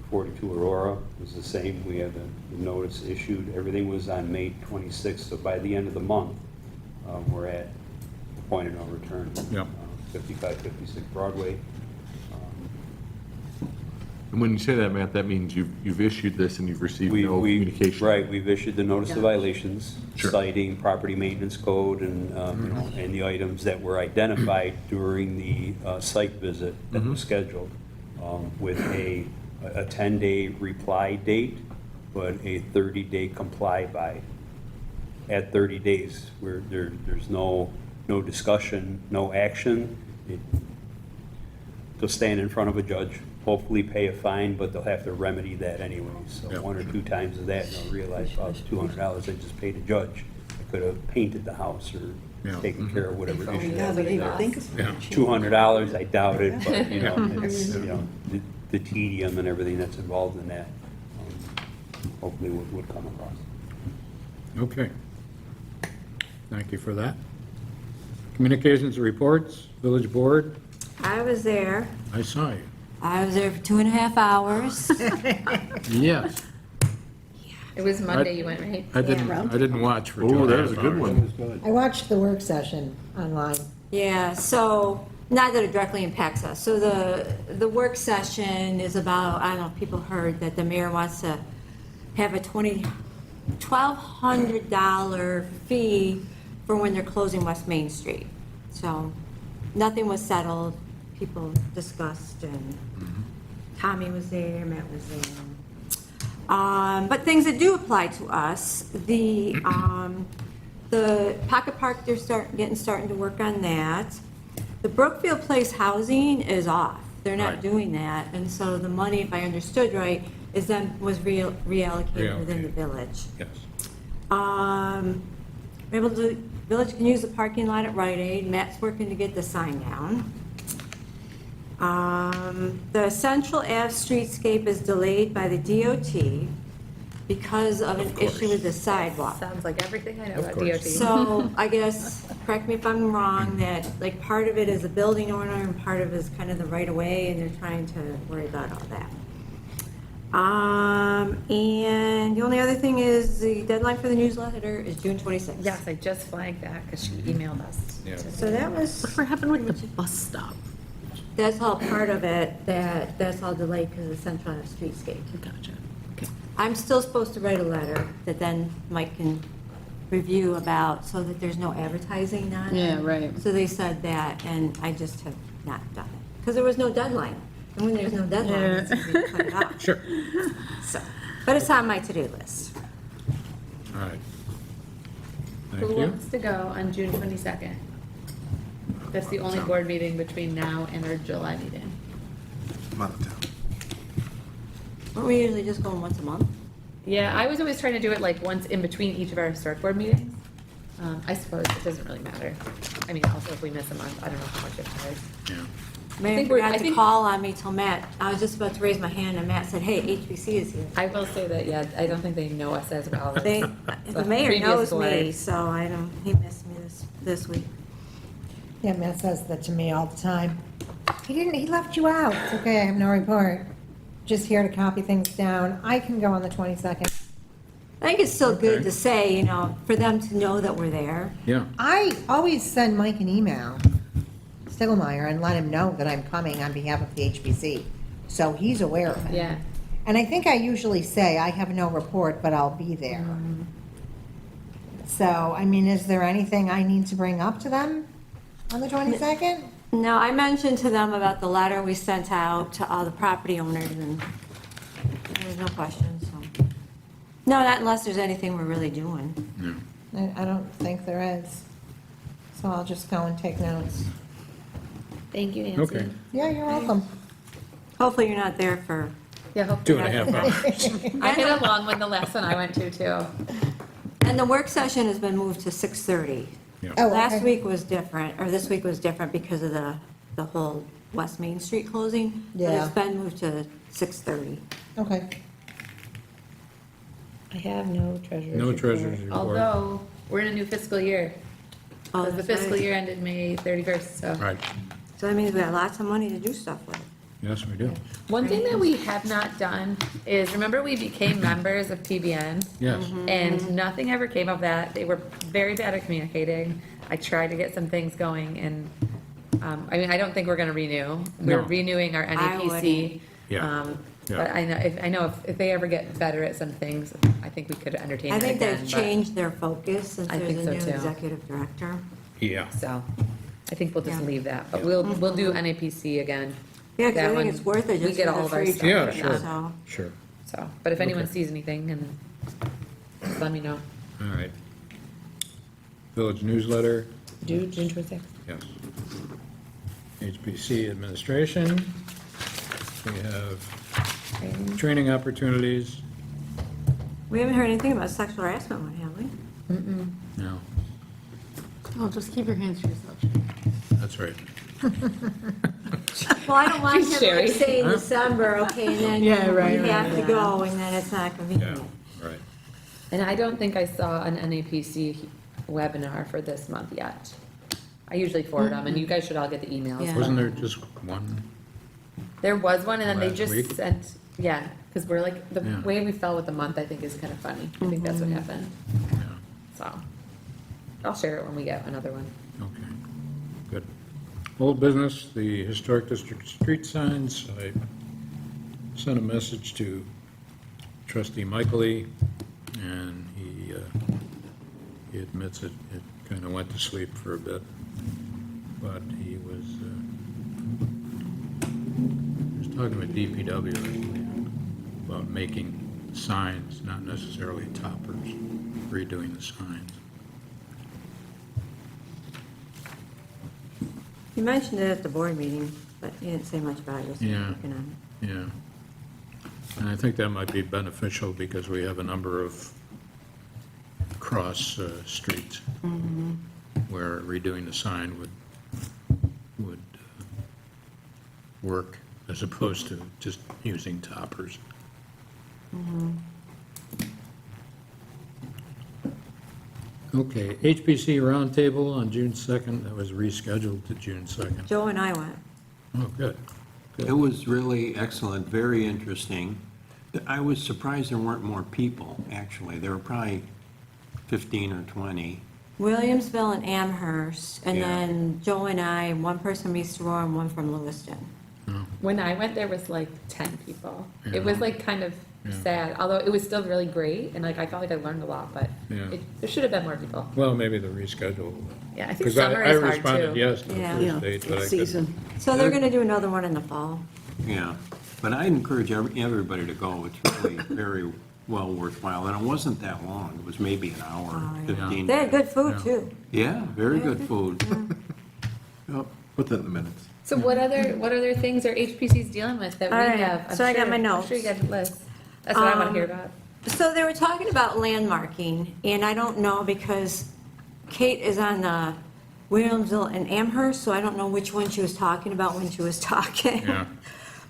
[SPEAKER 12] 42 Aurora was the same. We had the notice issued. Everything was on May 26th, so by the end of the month, we're at the point of no return.
[SPEAKER 2] Yeah.
[SPEAKER 12] 55, 56 Broadway.
[SPEAKER 8] And when you say that, Matt, that means you've issued this and you've received no
[SPEAKER 12] We-
[SPEAKER 8] communication?
[SPEAKER 12] Right, we've issued the notice of violations,
[SPEAKER 8] Sure.
[SPEAKER 12] citing property maintenance code and, you know, and the items that were identified during the site visit that was scheduled, with a 10-day reply date, but a 30-day comply by. At 30 days, where there's no discussion, no action. They'll stand in front of a judge, hopefully pay a fine, but they'll have to remedy that anyway. So
[SPEAKER 2] Yeah.
[SPEAKER 12] 1 or 2 times of that, and they'll realize, oh, it's $200 I just paid a judge. I could have painted the house or
[SPEAKER 2] Yeah.
[SPEAKER 12] taken care of whatever issue.
[SPEAKER 9] Yeah, but they would think of
[SPEAKER 2] Yeah.
[SPEAKER 12] $200, I doubt it, but, you know, it's, you know, the tedium and everything that's involved in that, hopefully would come across.
[SPEAKER 2] Okay. Thank you for that. Communications reports, village board,
[SPEAKER 11] I was there.
[SPEAKER 2] I saw you.
[SPEAKER 11] I was there for 2.5 hours.
[SPEAKER 2] Yes.
[SPEAKER 4] It was Monday you went, right?
[SPEAKER 2] I didn't watch for 2.5
[SPEAKER 8] Oh,
[SPEAKER 2] hours.
[SPEAKER 8] that was a good one.
[SPEAKER 9] I watched the work session online.
[SPEAKER 11] Yeah, so, not that it directly impacts us. So the work session is about, I don't know if people heard that the mayor wants to have a $1,200 fee for when they're closing West Main Street. So, nothing was settled, people discussed, and Tommy was there, Matt was there. But things that do apply to us, the Pocket Park, they're starting to work on that. The Brookfield Place housing is off. They're not
[SPEAKER 2] Right.
[SPEAKER 11] doing that, and so the money, if I understood right, was reallocated within the village.
[SPEAKER 2] Yes.
[SPEAKER 11] We're able to, village can use the parking lot at Rite Aid. Matt's working to get the sign down. The Central Ave streetscape is delayed by the DOT because of an issue with the sidewalk.
[SPEAKER 4] Sounds like everything I know
[SPEAKER 2] Of
[SPEAKER 4] about
[SPEAKER 2] course.
[SPEAKER 4] DOT.
[SPEAKER 11] So I guess, correct me if I'm wrong, that like part of it is the building owner and part of it is kind of the right of way, and they're trying to worry about all that. And the only other thing is the deadline for the newsletter is June 26th.
[SPEAKER 4] Yes, I just flagged that because she emailed us.
[SPEAKER 2] Yeah.
[SPEAKER 11] So that was,
[SPEAKER 9] What happened with the bus stop?
[SPEAKER 11] that's all part of it, that's all delayed because of the Central Ave streetscape.
[SPEAKER 9] Gotcha. Okay.
[SPEAKER 11] I'm still supposed to write a letter that then Mike can review about, so that there's no advertising on it.
[SPEAKER 5] Yeah, right.
[SPEAKER 11] So they said that, and I just have not done it, because there was no deadline. And when there's no deadline, it's easy to cut it off.
[SPEAKER 2] Sure.
[SPEAKER 11] So, but it's on my to-do list.
[SPEAKER 2] All right.
[SPEAKER 4] Who
[SPEAKER 2] Thank you.
[SPEAKER 4] wants to go on June 22nd? That's the only board meeting between now and our July meeting.
[SPEAKER 8] I'm out of town.
[SPEAKER 11] Aren't we usually just going once a month?
[SPEAKER 4] Yeah, I was always trying to do it like once in between each of our historic board meetings. I suppose it doesn't really matter. I mean, also if we miss a month, I don't know how much it matters.
[SPEAKER 2] Yeah.
[SPEAKER 11] Mayor
[SPEAKER 4] think we're-
[SPEAKER 11] forgot
[SPEAKER 4] I
[SPEAKER 11] to
[SPEAKER 4] think-
[SPEAKER 11] call on me till Matt, I was just about to raise my hand, and Matt said, hey, HBC is here.
[SPEAKER 4] I will say that, yeah, I don't think they know us as well. as
[SPEAKER 11] They, the mayor
[SPEAKER 4] previous
[SPEAKER 11] knows
[SPEAKER 4] board.
[SPEAKER 11] me, so I don't, he missed me this week.
[SPEAKER 9] Yeah, Matt says that to me all the time. He left you out. It's okay, I have no report. Just here to copy things down. I can go on the 22nd.
[SPEAKER 11] I think it's still good
[SPEAKER 2] Okay.
[SPEAKER 11] to say, you know, for them to know that we're there.
[SPEAKER 2] Yeah.
[SPEAKER 9] I always send Mike an email, Stiglmeyer, and let him know that I'm coming on behalf of the HBC. So he's aware of it.
[SPEAKER 4] Yeah.
[SPEAKER 9] And I think I usually say, I have no report, but I'll be there. So, I mean, is there anything I need to bring up to them on the 22nd?
[SPEAKER 11] No, I mentioned to them about the letter we sent out to all the property owners, and there's no questions, so. No, not unless there's anything we're really doing.
[SPEAKER 2] Yeah.
[SPEAKER 9] I don't think there is. So I'll just go and take notes.
[SPEAKER 4] Thank you, Nancy.
[SPEAKER 2] Okay.
[SPEAKER 9] Yeah, you're welcome.
[SPEAKER 11] Hopefully you're not there for
[SPEAKER 4] Yeah, hopefully.
[SPEAKER 2] 2.5 hours.
[SPEAKER 4] I hit a long one the last one I went to too.
[SPEAKER 11] And the work session has been moved to 6:30.
[SPEAKER 2] Yeah.
[SPEAKER 9] Oh,
[SPEAKER 11] Last
[SPEAKER 9] okay.
[SPEAKER 11] week was different, or this week was different because of the whole West Main Street closing. But
[SPEAKER 9] Yeah.
[SPEAKER 11] it's been moved to 6:30.
[SPEAKER 9] Okay.
[SPEAKER 4] I have no treasurer's
[SPEAKER 2] No
[SPEAKER 4] report.
[SPEAKER 2] treasurer's report.
[SPEAKER 4] Although, we're in a new fiscal year.
[SPEAKER 11] Oh,
[SPEAKER 4] Because the
[SPEAKER 11] that's
[SPEAKER 4] fiscal
[SPEAKER 11] right.
[SPEAKER 4] year ended May 31st, so.
[SPEAKER 2] Right,
[SPEAKER 11] So that means we have lots of money to do stuff with.
[SPEAKER 2] yes, we do.
[SPEAKER 4] One thing that we have not done is, remember we became members of PBN?
[SPEAKER 2] Yes.
[SPEAKER 4] And nothing ever came of that. They were very bad at communicating. I tried to get some things going and, I mean, I don't think we're gonna renew. We're
[SPEAKER 2] No.
[SPEAKER 4] renewing our NAPC.
[SPEAKER 2] Yeah.
[SPEAKER 4] But I know if they ever get better at some things, I think we could entertain
[SPEAKER 11] I
[SPEAKER 4] it
[SPEAKER 11] think
[SPEAKER 4] again.
[SPEAKER 11] they've
[SPEAKER 4] but-
[SPEAKER 11] changed their focus since
[SPEAKER 4] I
[SPEAKER 11] there's
[SPEAKER 4] think
[SPEAKER 11] a
[SPEAKER 4] so,
[SPEAKER 11] new
[SPEAKER 4] too.
[SPEAKER 11] executive director.
[SPEAKER 2] Yeah.
[SPEAKER 4] So, I think we'll just
[SPEAKER 11] Yeah.
[SPEAKER 4] leave that, but we'll do NAPC again.
[SPEAKER 11] Yeah, because
[SPEAKER 4] That
[SPEAKER 11] I think
[SPEAKER 4] one,
[SPEAKER 11] it's worth it
[SPEAKER 4] we
[SPEAKER 11] just
[SPEAKER 4] get
[SPEAKER 11] for
[SPEAKER 4] all
[SPEAKER 11] the
[SPEAKER 4] of our
[SPEAKER 11] free
[SPEAKER 4] stuff
[SPEAKER 11] stuff.
[SPEAKER 2] Yeah,
[SPEAKER 4] from
[SPEAKER 2] sure.
[SPEAKER 4] that.
[SPEAKER 11] So,
[SPEAKER 2] Sure.
[SPEAKER 4] So, but if anyone
[SPEAKER 2] Okay.
[SPEAKER 4] sees anything, and just let me know.
[SPEAKER 2] All right. Village newsletter,
[SPEAKER 4] June 26th.
[SPEAKER 2] yes. HPC administration. We have training opportunities.
[SPEAKER 11] we haven't heard anything about sexual harassment one, have we?
[SPEAKER 2] No,
[SPEAKER 5] Oh, just keep your hands to yourself.
[SPEAKER 2] that's right.
[SPEAKER 11] Well, I don't want
[SPEAKER 4] She's
[SPEAKER 11] him
[SPEAKER 4] Sherry.
[SPEAKER 11] like saying December, okay, and then
[SPEAKER 5] Yeah, right,
[SPEAKER 11] we have
[SPEAKER 5] right,
[SPEAKER 11] to go, and then it's not
[SPEAKER 2] Yeah,
[SPEAKER 11] convenient.
[SPEAKER 2] right.
[SPEAKER 4] And I don't think I saw an NAPC webinar for this month yet. I usually forward them, and you guys should all get the emails.
[SPEAKER 11] Yeah.
[SPEAKER 2] Wasn't there just one?
[SPEAKER 4] There was one, and then they
[SPEAKER 2] Last
[SPEAKER 4] just
[SPEAKER 2] week?
[SPEAKER 4] sent, yeah, because we're like, the
[SPEAKER 2] Yeah.
[SPEAKER 4] way we fell with the month, I think is kind of funny. I think that's what happened,
[SPEAKER 2] Yeah,
[SPEAKER 4] so. I'll share it when we get another one.
[SPEAKER 2] okay, good. Old business, the historic district street signs. I sent a message to trustee Michaely, and he admits it kind of went to sleep for a bit, but he was talking with DPW, I believe, about making signs, not necessarily toppers, redoing the signs.
[SPEAKER 11] You mentioned it at the board meeting, but you didn't say much about it. Just
[SPEAKER 2] Yeah.
[SPEAKER 11] looking on it.
[SPEAKER 2] Yeah. And I think that might be beneficial because we have a number of cross streets where redoing the sign would work as opposed to just using toppers. Okay, HPC roundtable on June 2nd, that was rescheduled to June 2nd.
[SPEAKER 11] Joe and I went.
[SPEAKER 2] Oh, good.
[SPEAKER 15] It was really excellent, very interesting. I was surprised there weren't more people, actually. There were probably 15 or 20.
[SPEAKER 11] Williamsville and Amherst, and
[SPEAKER 15] Yeah.
[SPEAKER 11] then Joe and I, one person from East Aurora and one from Lewiston.
[SPEAKER 4] When I went, there was like 10 people.
[SPEAKER 2] Yeah.
[SPEAKER 4] It was like kind of
[SPEAKER 2] Yeah.
[SPEAKER 4] sad, although it was still really great, and like I felt like I learned a lot, but
[SPEAKER 2] Yeah.
[SPEAKER 4] there should have been more people.
[SPEAKER 2] Well, maybe the reschedule.
[SPEAKER 4] Yeah, I think
[SPEAKER 2] Because
[SPEAKER 4] summer
[SPEAKER 2] I
[SPEAKER 4] is hard
[SPEAKER 2] responded
[SPEAKER 4] too.
[SPEAKER 2] yes to the
[SPEAKER 11] Yeah.
[SPEAKER 2] first date, but I couldn't.
[SPEAKER 11] So they're gonna do another one in the fall.
[SPEAKER 15] Yeah, but I encourage everybody to go. It's really very well worthwhile, and it wasn't that long. It was maybe an hour,
[SPEAKER 11] Oh, yeah.
[SPEAKER 15] 15
[SPEAKER 11] They had
[SPEAKER 15] minutes.
[SPEAKER 11] good food
[SPEAKER 2] Yeah.
[SPEAKER 11] too.
[SPEAKER 15] Yeah, very good food.
[SPEAKER 8] Yep, put that in the minutes.
[SPEAKER 4] So what other things are HPC's dealing with that
[SPEAKER 11] All
[SPEAKER 4] we
[SPEAKER 11] right,
[SPEAKER 4] have? I'm
[SPEAKER 11] so I got
[SPEAKER 4] sure-
[SPEAKER 11] my
[SPEAKER 4] I'm
[SPEAKER 11] notes.
[SPEAKER 4] sure you got a list. That's what I want to hear about.
[SPEAKER 11] So they were talking about landmarking, and I don't know because Kate is on the Williamsville and Amherst, so I don't know which one she was talking about when she was talking.
[SPEAKER 2] Yeah.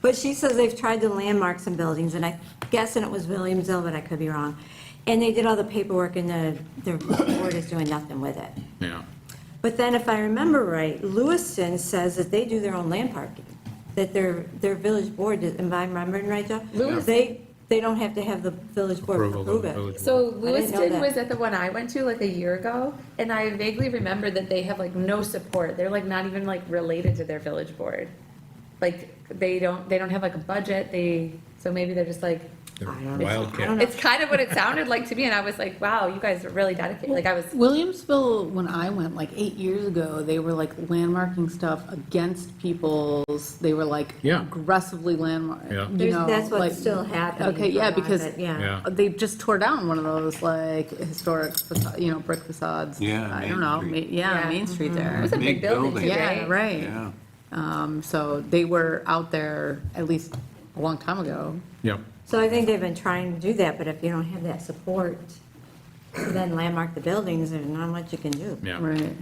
[SPEAKER 11] But she says they've tried to landmark some buildings, and I guessing it was Williamsville, but I could be wrong. And they did all the paperwork, and their board is doing nothing with it.
[SPEAKER 2] Yeah,
[SPEAKER 11] But then if I remember right, Lewiston says that they do their own land parking, that their village board, am I remembering right, Joe?
[SPEAKER 4] Lewiston-
[SPEAKER 11] They don't have to have the village board
[SPEAKER 2] approval of
[SPEAKER 11] approve
[SPEAKER 2] the
[SPEAKER 11] it.
[SPEAKER 2] village.
[SPEAKER 4] So
[SPEAKER 11] didn't know
[SPEAKER 4] Lewiston
[SPEAKER 11] that.
[SPEAKER 4] was at the one I went to like a year ago, and I vaguely remember that they have like no support. They're like not even like related to their village board. Like they don't have like a budget. So maybe they're just like,
[SPEAKER 2] They're
[SPEAKER 11] I don't know.
[SPEAKER 2] Wildcat.
[SPEAKER 4] it's kind of what it sounded like to me, and I was like, wow, you guys are really dedicated. Like I was,
[SPEAKER 5] Williamsville, when I went like 8 years ago, they were like landmarking stuff against people's, they were like
[SPEAKER 2] Yeah.
[SPEAKER 5] aggressively landmark,
[SPEAKER 2] Yeah.
[SPEAKER 5] you know.
[SPEAKER 11] That's what's
[SPEAKER 5] like-
[SPEAKER 11] still happening.
[SPEAKER 5] Okay, yeah,
[SPEAKER 11] for a lot of
[SPEAKER 5] because
[SPEAKER 11] it, Yeah.
[SPEAKER 2] Yeah.
[SPEAKER 5] they just tore down one of those like historic, brick facades.
[SPEAKER 15] Yeah,
[SPEAKER 5] I
[SPEAKER 15] Main
[SPEAKER 5] don't know,
[SPEAKER 15] Street.
[SPEAKER 4] Yeah.
[SPEAKER 5] Main Street
[SPEAKER 4] it
[SPEAKER 5] there.
[SPEAKER 4] was a big
[SPEAKER 15] Big
[SPEAKER 4] building too,
[SPEAKER 15] building.
[SPEAKER 5] Yeah,
[SPEAKER 4] right?
[SPEAKER 5] right.
[SPEAKER 15] Yeah.
[SPEAKER 5] So they were out there at least a long time ago.
[SPEAKER 2] Yep.
[SPEAKER 11] So I think they've been trying to do that, but if you don't have that support to then landmark the buildings, there's not much you can do.
[SPEAKER 2] Yeah.
[SPEAKER 5] Right,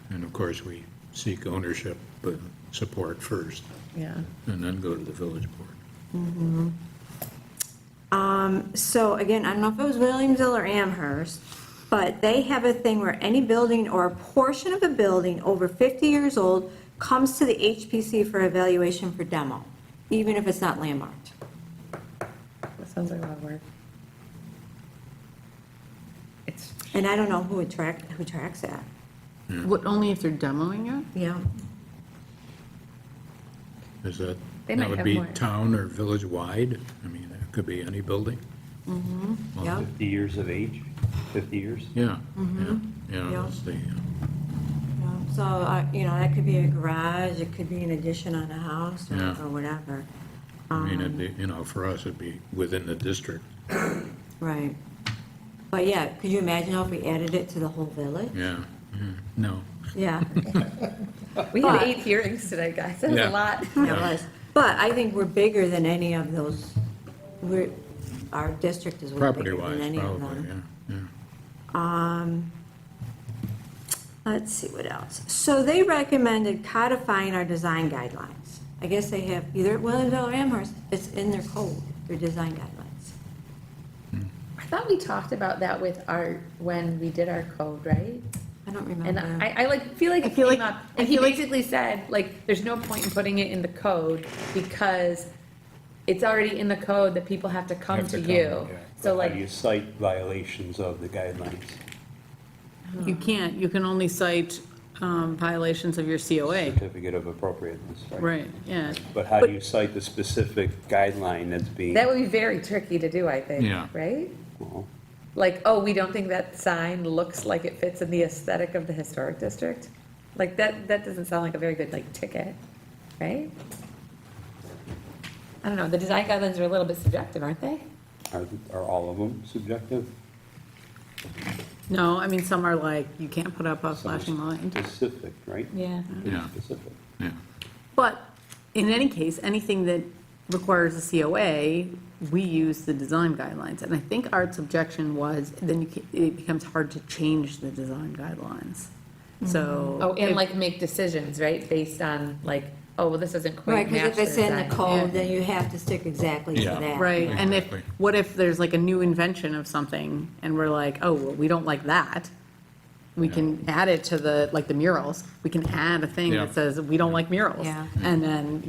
[SPEAKER 2] And of course, we seek ownership, but support first,
[SPEAKER 4] Yeah.
[SPEAKER 2] and then go to the village board.
[SPEAKER 11] So again, I don't know if it was Williamsville or Amherst, but they have a thing where any building or a portion of a building over 50 years old comes to the HPC for evaluation for demo, even if it's not landmarked.
[SPEAKER 4] That sounds like a lot of work. It's,
[SPEAKER 11] And I don't know who tracks that.
[SPEAKER 5] what, only if they're demoing it?
[SPEAKER 11] Yeah.
[SPEAKER 2] Is that,
[SPEAKER 4] They
[SPEAKER 2] that
[SPEAKER 4] might
[SPEAKER 2] would
[SPEAKER 4] have
[SPEAKER 2] be
[SPEAKER 4] more.
[SPEAKER 2] town or village-wide? I mean, it could be any building.
[SPEAKER 11] Yeah.
[SPEAKER 12] 50 years of age, 50 years?
[SPEAKER 2] Yeah,
[SPEAKER 11] Mhm.
[SPEAKER 2] yeah,
[SPEAKER 11] Yeah.
[SPEAKER 2] that's the,
[SPEAKER 11] Yeah. So, that could be a garage, it could be an addition on a house or
[SPEAKER 2] Yeah.
[SPEAKER 11] or whatever.
[SPEAKER 2] I mean, it'd be, for us, it'd be within the district,
[SPEAKER 11] Right. But yeah, could you imagine if we added it to the whole village?
[SPEAKER 2] yeah. No.
[SPEAKER 11] Yeah.
[SPEAKER 4] we had
[SPEAKER 11] But-
[SPEAKER 4] 8 hearings today, guys. That was
[SPEAKER 2] Yeah.
[SPEAKER 4] a lot.
[SPEAKER 11] It was. But I think we're bigger than any of those, our district is way bigger than
[SPEAKER 2] Property-wise,
[SPEAKER 11] any of
[SPEAKER 2] probably,
[SPEAKER 11] them.
[SPEAKER 2] yeah.
[SPEAKER 11] Let's see what else. So they recommended codifying our design guidelines. I guess they have either at Williamsville or Amherst, it's in their code, their design guidelines.
[SPEAKER 4] I thought we talked about that with art when we did our code, right?
[SPEAKER 11] I don't
[SPEAKER 4] And
[SPEAKER 11] remember.
[SPEAKER 4] I like, feel like it
[SPEAKER 5] feel
[SPEAKER 4] came
[SPEAKER 5] like-
[SPEAKER 4] up, and he basically said, like, there's no point in putting it in the code because it's already in the code that people have to come
[SPEAKER 2] Have
[SPEAKER 4] to
[SPEAKER 2] to come,
[SPEAKER 4] you.
[SPEAKER 2] yeah.
[SPEAKER 4] So
[SPEAKER 12] How do you
[SPEAKER 4] like,
[SPEAKER 12] cite violations of the guidelines?
[SPEAKER 5] You can't, you can only cite violations of your COA.
[SPEAKER 12] Certificate of appropriateness, right?
[SPEAKER 5] Right, yeah.
[SPEAKER 12] But how do you cite the specific guideline that's being?
[SPEAKER 4] that would be very tricky to do, I think,
[SPEAKER 2] Yeah.
[SPEAKER 4] right?
[SPEAKER 12] Well,
[SPEAKER 4] Like, oh, we don't think that sign looks like it fits in the aesthetic of the historic district? Like, that doesn't sound like a very good, like, ticket, right? I don't know, the design guidelines are a little bit subjective, aren't they?
[SPEAKER 12] Are all of them subjective?
[SPEAKER 5] No, I mean, some are like, you can't put up a
[SPEAKER 12] Some are
[SPEAKER 5] flashing light.
[SPEAKER 12] Specific, right?
[SPEAKER 4] Yeah.
[SPEAKER 2] Yeah.
[SPEAKER 12] Specific.
[SPEAKER 2] Yeah.
[SPEAKER 5] But in any case, anything that requires a COA, we use the design guidelines. And I think Art's objection was, then it becomes hard to change the design guidelines. So.
[SPEAKER 4] Oh, and
[SPEAKER 5] if-
[SPEAKER 4] like make decisions, right, based on like, oh, well, this doesn't
[SPEAKER 11] Right,
[SPEAKER 4] quite
[SPEAKER 11] because
[SPEAKER 4] match
[SPEAKER 11] if
[SPEAKER 4] the
[SPEAKER 11] it's in the
[SPEAKER 4] design.
[SPEAKER 11] code, then you have to stick exactly to
[SPEAKER 2] Yeah.
[SPEAKER 11] that.
[SPEAKER 5] Right,
[SPEAKER 11] Yeah.
[SPEAKER 5] and
[SPEAKER 2] Exactly.
[SPEAKER 5] what if there's like a new invention of something, and we're like, oh, well, we don't like that? We can add it to the, like the murals, we can add a thing
[SPEAKER 2] Yeah.
[SPEAKER 5] that says, we don't like murals.
[SPEAKER 11] Yeah.
[SPEAKER 5] And then,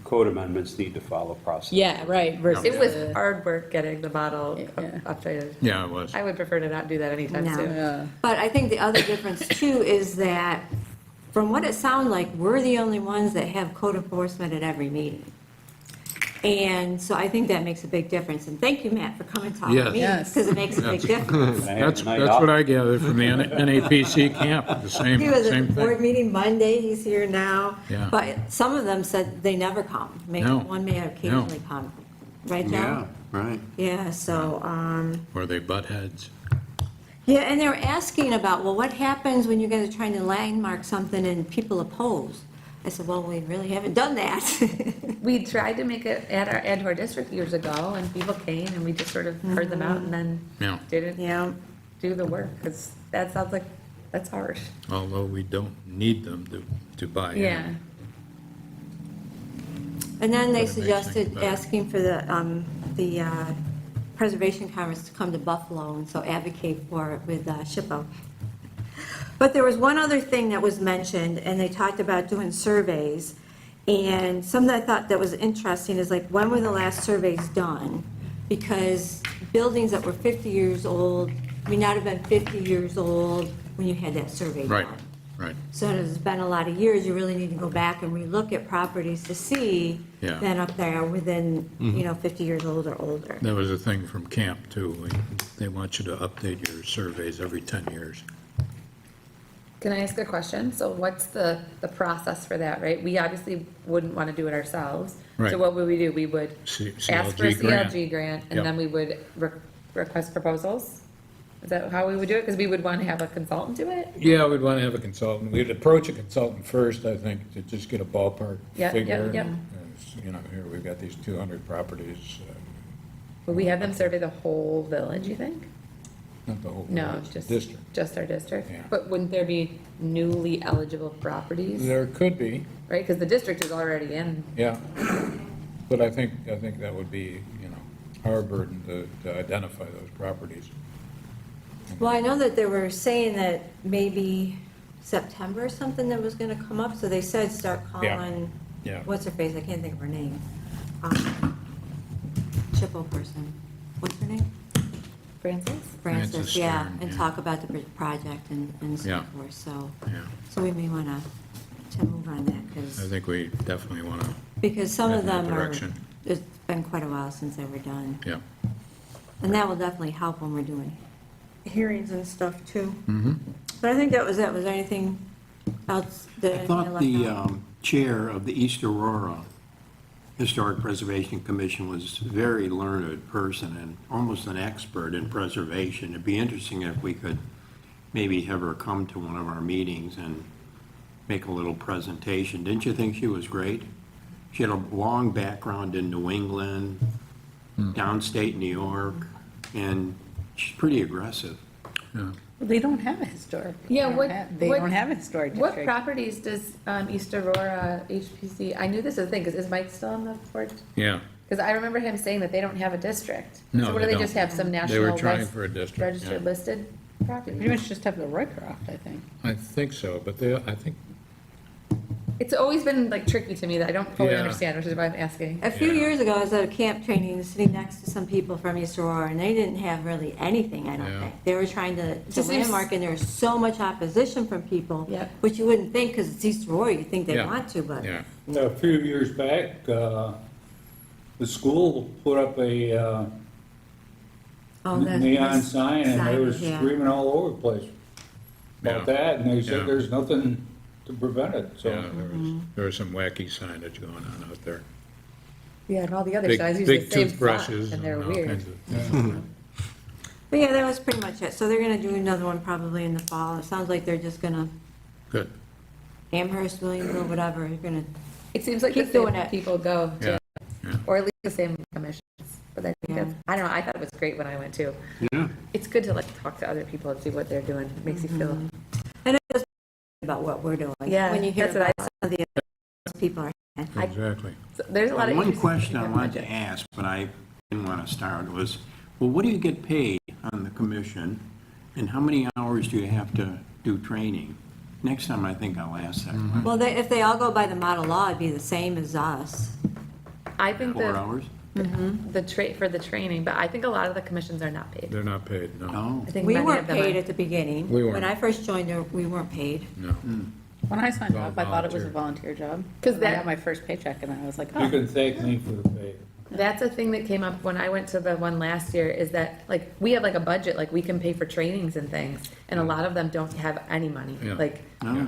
[SPEAKER 12] Code amendments need to follow process.
[SPEAKER 5] yeah, right, versus.
[SPEAKER 4] It was hard work getting the model
[SPEAKER 5] Yeah.
[SPEAKER 4] updated.
[SPEAKER 2] Yeah, it was.
[SPEAKER 4] I would prefer to not do that anytime
[SPEAKER 11] No.
[SPEAKER 4] soon.
[SPEAKER 5] Yeah.
[SPEAKER 11] But I think the other difference too is that, from what it sounds like, we're the only ones that have code enforcement at every meeting. And so I think that makes a big difference. And thank you, Matt, for coming to all the
[SPEAKER 2] Yes.
[SPEAKER 11] meetings,
[SPEAKER 5] Yes.
[SPEAKER 11] because it makes a big difference.
[SPEAKER 12] And I have
[SPEAKER 2] That's,
[SPEAKER 12] a night
[SPEAKER 2] that's
[SPEAKER 12] off.
[SPEAKER 2] what I gathered from the NAPC camp, the same,
[SPEAKER 11] He was at
[SPEAKER 2] same
[SPEAKER 11] the board
[SPEAKER 2] thing.
[SPEAKER 11] meeting Monday, he's here now.
[SPEAKER 2] Yeah.
[SPEAKER 11] But some of them said they never come. Maybe
[SPEAKER 2] No.
[SPEAKER 11] one may occasionally come. Right,
[SPEAKER 15] Yeah,
[SPEAKER 11] John?
[SPEAKER 15] right.
[SPEAKER 11] Yeah, so,
[SPEAKER 2] Where they butt heads.
[SPEAKER 11] yeah, and they were asking about, well, what happens when you guys are trying to landmark something and people oppose? I said, well, we really haven't done that.
[SPEAKER 4] We tried to make it add to our district years ago, and people came, and we just sort of heard them out and then
[SPEAKER 2] Yeah.
[SPEAKER 4] didn't
[SPEAKER 11] Yeah,
[SPEAKER 4] do the work, because that sounds like, that's hard.
[SPEAKER 2] Although we don't need them to buy in.
[SPEAKER 4] Yeah.
[SPEAKER 11] and then they
[SPEAKER 2] But it makes
[SPEAKER 11] suggested
[SPEAKER 2] things better.
[SPEAKER 11] asking for the Preservation Conference to come to Buffalo, and so advocate for it with SHPO. But there was one other thing that was mentioned, and they talked about doing surveys. And something I thought that was interesting is like, when were the last surveys done? Because buildings that were 50 years old may not have been 50 years old when you had that survey
[SPEAKER 2] Right,
[SPEAKER 11] done.
[SPEAKER 2] right.
[SPEAKER 11] So it's been a lot of years, you really need to go back and relook at properties to see
[SPEAKER 2] Yeah.
[SPEAKER 11] then up there within, 50 years old or older.
[SPEAKER 2] That was a thing from camp too. They want you to update your surveys every 10 years.
[SPEAKER 4] Can I ask a question? So what's the process for that, right? We obviously wouldn't want to do it ourselves. So
[SPEAKER 2] Right.
[SPEAKER 4] what would we do? We would ask for a
[SPEAKER 2] CLG grant.
[SPEAKER 4] CLG grant, and
[SPEAKER 2] Yep.
[SPEAKER 4] then we would request proposals? Is that how we would do it? Because we would want to have a consultant do it?
[SPEAKER 2] Yeah, we'd want to have a consultant. We'd approach a consultant first, I think, to just get a ballpark
[SPEAKER 4] Yep,
[SPEAKER 2] figure.
[SPEAKER 4] yep, yep.
[SPEAKER 2] And you know, here, we've got these 200 properties,
[SPEAKER 4] Will we have them survey the whole village, you think?
[SPEAKER 2] not the whole
[SPEAKER 4] No,
[SPEAKER 2] village,
[SPEAKER 4] just.
[SPEAKER 2] district.
[SPEAKER 4] Just our district?
[SPEAKER 2] Yeah.
[SPEAKER 4] But wouldn't there be newly eligible properties,
[SPEAKER 2] There could be,
[SPEAKER 4] right? Because the district is already in.
[SPEAKER 2] yeah. But I think that would be, you know, our burden to identify those properties.
[SPEAKER 11] Well, I know that they were saying that maybe September or something that was gonna come up, so they said start
[SPEAKER 2] Yeah.
[SPEAKER 11] calling,
[SPEAKER 2] Yeah.
[SPEAKER 11] what's her face, I can't think of her name. Chippo person, what's her name?
[SPEAKER 4] Francis?
[SPEAKER 11] Francis, yeah,
[SPEAKER 2] Stern,
[SPEAKER 11] and
[SPEAKER 2] yeah.
[SPEAKER 11] talk about the project and so
[SPEAKER 2] Yeah.
[SPEAKER 11] forth, so,
[SPEAKER 2] Yeah,
[SPEAKER 11] so we may wanna to move on that,
[SPEAKER 2] I
[SPEAKER 11] because,
[SPEAKER 2] think we definitely want to,
[SPEAKER 11] because some of
[SPEAKER 2] head in that
[SPEAKER 11] them are,
[SPEAKER 2] direction.
[SPEAKER 11] it's been quite a while since they were done.
[SPEAKER 2] yeah.
[SPEAKER 11] And that will definitely help when we're doing hearings and stuff too.
[SPEAKER 2] Mm-hmm.
[SPEAKER 11] But I think that was it. Was there anything else that
[SPEAKER 15] I
[SPEAKER 11] I
[SPEAKER 15] thought
[SPEAKER 11] left
[SPEAKER 15] the
[SPEAKER 11] out?
[SPEAKER 15] chair of the East Aurora Historic Preservation Commission was a very learned person and almost an expert in preservation. It'd be interesting if we could maybe have her come to one of our meetings and make a little presentation. Didn't you think she was great? She had a long background in New England, downstate New York, and she's pretty aggressive.
[SPEAKER 2] Yeah.
[SPEAKER 5] They don't have a historic.
[SPEAKER 4] Yeah,
[SPEAKER 5] they
[SPEAKER 4] what-
[SPEAKER 5] don't have- They
[SPEAKER 4] what-
[SPEAKER 5] don't have a historic
[SPEAKER 4] What
[SPEAKER 5] district.
[SPEAKER 4] properties does East Aurora HPC, I knew this is a thing, because is Mike still on the board?
[SPEAKER 2] Yeah.
[SPEAKER 4] Because I remember him saying that they don't have a district.
[SPEAKER 2] No,
[SPEAKER 4] So what
[SPEAKER 2] they
[SPEAKER 4] do they
[SPEAKER 2] don't.
[SPEAKER 4] just have, some
[SPEAKER 2] They
[SPEAKER 4] national?
[SPEAKER 2] were trying
[SPEAKER 4] res-
[SPEAKER 2] for a district,
[SPEAKER 4] Registered
[SPEAKER 2] yeah.
[SPEAKER 4] listed
[SPEAKER 5] They
[SPEAKER 4] property?
[SPEAKER 5] pretty much just have the Roycroft, I think.
[SPEAKER 2] I think so, but I think,
[SPEAKER 4] It's always been like tricky to me that I don't fully
[SPEAKER 2] Yeah.
[SPEAKER 4] understand, which is why I'm asking.
[SPEAKER 11] A few
[SPEAKER 2] Yeah.
[SPEAKER 11] years ago, I was at a camp training, sitting next to some people from East Aurora, and they didn't have really anything, I don't
[SPEAKER 2] Yeah.
[SPEAKER 11] think. They were trying to
[SPEAKER 4] just seems-
[SPEAKER 11] landmark, and there was so much opposition from people,
[SPEAKER 4] Yep.
[SPEAKER 11] which you wouldn't think, because it's East Aurora, you think they
[SPEAKER 2] Yeah.
[SPEAKER 11] want to, but.
[SPEAKER 2] yeah.
[SPEAKER 6] A few years back, the school put up a
[SPEAKER 11] Oh, that's-
[SPEAKER 6] neon sign, and they
[SPEAKER 11] sign,
[SPEAKER 6] was
[SPEAKER 11] yeah.
[SPEAKER 6] screaming all over the place about
[SPEAKER 2] Yeah.
[SPEAKER 6] that, and they
[SPEAKER 2] Yeah.
[SPEAKER 6] said there's nothing to prevent it, so.
[SPEAKER 2] Yeah, there was some wacky signage going on out there.
[SPEAKER 4] Yeah, and all the other
[SPEAKER 2] Big
[SPEAKER 4] signs use the
[SPEAKER 2] big
[SPEAKER 4] same font,
[SPEAKER 2] toothbrushes
[SPEAKER 4] and they're
[SPEAKER 2] all
[SPEAKER 4] weird.
[SPEAKER 2] kinds of-
[SPEAKER 11] But yeah, that was pretty much it. So they're gonna do another one probably in the fall. It sounds like they're just gonna,
[SPEAKER 2] Good,
[SPEAKER 11] Amherst, Williamsville, whatever, you're gonna,
[SPEAKER 4] It seems like the
[SPEAKER 11] Keep doing
[SPEAKER 4] same
[SPEAKER 11] it.
[SPEAKER 4] people go
[SPEAKER 2] yeah,
[SPEAKER 4] to,
[SPEAKER 2] yeah.
[SPEAKER 4] or at least the same commissions. But I think
[SPEAKER 11] Yeah.
[SPEAKER 4] that's, I don't know, I thought it was great when I went too.
[SPEAKER 15] Yeah.
[SPEAKER 4] It's good to like talk to other people and see what they're doing. It makes you feel,
[SPEAKER 11] and it's about what we're doing.
[SPEAKER 4] Yeah,
[SPEAKER 11] When you hear
[SPEAKER 4] that's what I
[SPEAKER 11] about some of the other people are saying.
[SPEAKER 2] Exactly.
[SPEAKER 4] so there's a lot of.
[SPEAKER 15] One
[SPEAKER 4] interesting
[SPEAKER 15] question I
[SPEAKER 4] things
[SPEAKER 15] wanted
[SPEAKER 4] about
[SPEAKER 15] to ask, but I didn't want to start, was, well, what do you get paid on the commission? And how many hours do you have to do training? Next time, I think I'll ask that question.
[SPEAKER 11] Well, if they all go by the model law, it'd be the same as us.
[SPEAKER 4] I think
[SPEAKER 15] 4 hours?
[SPEAKER 4] for the training, but I think a lot of the commissions are not paid.
[SPEAKER 2] They're not paid, no,
[SPEAKER 15] Oh,
[SPEAKER 4] I think
[SPEAKER 11] We
[SPEAKER 4] many
[SPEAKER 11] weren't
[SPEAKER 4] of them
[SPEAKER 11] paid
[SPEAKER 4] are.
[SPEAKER 11] at the beginning.
[SPEAKER 2] We weren't.
[SPEAKER 11] When I first joined, we weren't paid.
[SPEAKER 2] no.
[SPEAKER 5] When I signed
[SPEAKER 2] It's all
[SPEAKER 5] up, I thought it was a
[SPEAKER 2] volunteer.
[SPEAKER 5] volunteer job.
[SPEAKER 4] 'Cause
[SPEAKER 5] I
[SPEAKER 4] that-
[SPEAKER 5] got my first paycheck, and I was like,
[SPEAKER 6] You
[SPEAKER 5] oh.
[SPEAKER 6] can thank me for the pay.
[SPEAKER 4] That's a thing that came up when I went to the one last year, is that, like, we have like a budget, like, we can pay for trainings and things, and a lot of them don't have any money,
[SPEAKER 2] Yeah.
[SPEAKER 4] like,
[SPEAKER 15] oh.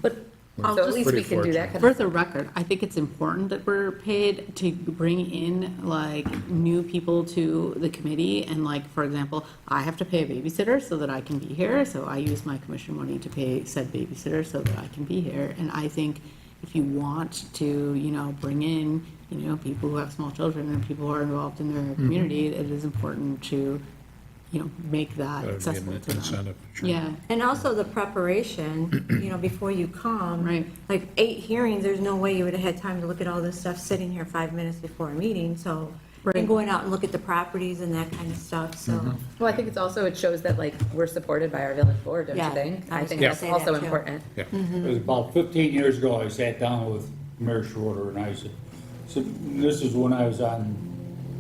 [SPEAKER 4] but,
[SPEAKER 5] I'll
[SPEAKER 4] so at
[SPEAKER 5] just-
[SPEAKER 4] least we
[SPEAKER 2] Pretty
[SPEAKER 4] can do that
[SPEAKER 2] fortunate.
[SPEAKER 4] kind
[SPEAKER 5] For
[SPEAKER 4] of.
[SPEAKER 5] the record, I think it's important that we're paid to bring in, like, new people to the committee, and like, for example, I have to pay a babysitter so that I can be here, so I use my commission money to pay said babysitter so that I can be here, and I think if you want to, you know, bring in, you know, people who have small children and people who are involved in their community, it is important to, you know, make that
[SPEAKER 2] That'd be
[SPEAKER 5] accessible
[SPEAKER 2] an
[SPEAKER 5] to them.
[SPEAKER 2] incentive, sure.
[SPEAKER 5] Yeah,
[SPEAKER 11] And also the preparation, you know, before you come.
[SPEAKER 5] Right.
[SPEAKER 11] Like 8 hearings, there's no way you would have had time to look at all this stuff sitting here 5 minutes before a meeting, so. And
[SPEAKER 5] Right.
[SPEAKER 11] going out and look at the properties and that kind of stuff, so.
[SPEAKER 4] Well, I think it's also, it shows that, like, we're supported by our village board, don't you
[SPEAKER 11] Yeah,
[SPEAKER 4] think?
[SPEAKER 11] I
[SPEAKER 4] I
[SPEAKER 11] was
[SPEAKER 4] think
[SPEAKER 11] gonna
[SPEAKER 4] that's
[SPEAKER 11] say
[SPEAKER 4] also
[SPEAKER 11] that, too.
[SPEAKER 4] important.
[SPEAKER 2] Yeah,
[SPEAKER 6] It was about 15 years ago, I sat down with Mayor Schroeder, and I said, this is when I was on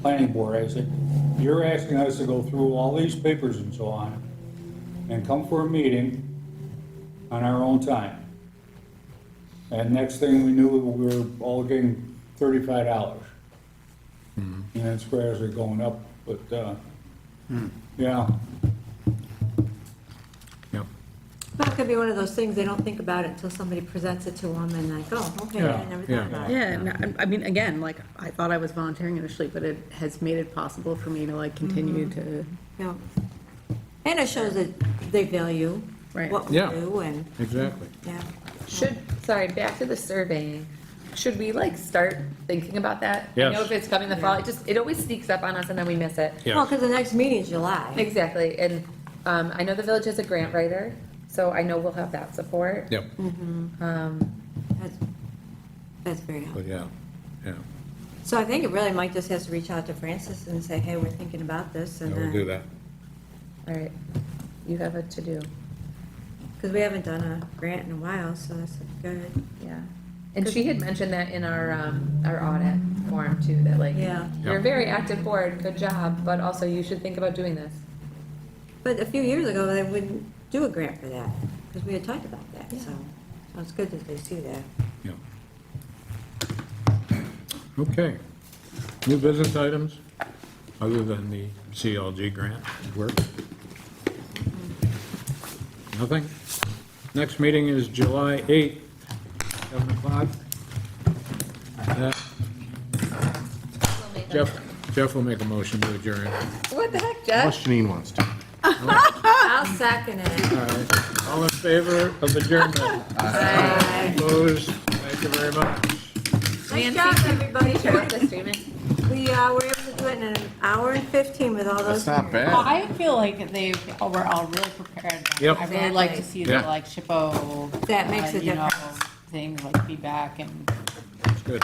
[SPEAKER 6] planning board, I said, you're asking us to go through all these papers and so on, and come for a meeting on our own time. And next thing we knew, we were all getting $35. And it's gradually going up, but, yeah.
[SPEAKER 2] yeah.
[SPEAKER 11] That could be one of those things, they don't think about it until somebody presents it to them and like, oh, okay,
[SPEAKER 2] Yeah,
[SPEAKER 11] I never
[SPEAKER 2] yeah.
[SPEAKER 11] thought about it.
[SPEAKER 5] yeah, and I mean, again, like, I thought I was volunteering initially, but it has made it possible for me to like continue to,
[SPEAKER 11] Yeah. And it shows that they value
[SPEAKER 5] Right.
[SPEAKER 11] what we
[SPEAKER 2] Yeah.
[SPEAKER 11] do and,
[SPEAKER 2] Exactly.
[SPEAKER 11] yeah.
[SPEAKER 4] Sorry, back to the surveying. should we like start thinking about that? I know
[SPEAKER 2] Yes.
[SPEAKER 4] if it's coming the fall, it always sneaks up on us and then we miss it.
[SPEAKER 2] Yeah.
[SPEAKER 11] Well, because the next meeting is July.
[SPEAKER 4] Exactly, and I know the village has a grant writer, so I know we'll have that support.
[SPEAKER 2] Yep,
[SPEAKER 11] That's- That's very helpful.
[SPEAKER 2] but yeah, yeah,
[SPEAKER 11] So I think it really Mike just has to reach out to Francis and say, hey, we're thinking about this,
[SPEAKER 2] I
[SPEAKER 11] and
[SPEAKER 2] will do that.
[SPEAKER 4] All right, you have a to-do,
[SPEAKER 11] because we haven't done a grant in a while, so that's good.
[SPEAKER 4] yeah. And she had mentioned that in our audit form too, that like,
[SPEAKER 11] Yeah.
[SPEAKER 4] you're a very active board, good job, but also you should think about doing this.
[SPEAKER 11] But a few years ago, they wouldn't do a grant for that, because we had talked about that, so it's good that they see that.
[SPEAKER 2] Yeah. Okay. New business items, other than the CLG grant work? Nothing? Next meeting is July 8th, 7 o'clock. Jeff will make a motion to adjourn.
[SPEAKER 4] What the heck, Jeff?
[SPEAKER 8] Janine wants to.
[SPEAKER 11] I'll second it.
[SPEAKER 2] All right. All in favor of adjournment?
[SPEAKER 11] Bye.
[SPEAKER 2] Opposed? Thank you very much.
[SPEAKER 11] Nice job, everybody.
[SPEAKER 4] Turn off the streaming.
[SPEAKER 11] We were able to do it in an hour and 15 with all those.
[SPEAKER 8] That's not bad.
[SPEAKER 5] I feel like we're all really prepared.
[SPEAKER 2] Yep.
[SPEAKER 5] I really like to see the,
[SPEAKER 2] Yeah.
[SPEAKER 5] like, SHPO.
[SPEAKER 11] That makes a
[SPEAKER 5] you know,
[SPEAKER 11] difference.
[SPEAKER 5] Things like feedback and
[SPEAKER 2] That's good.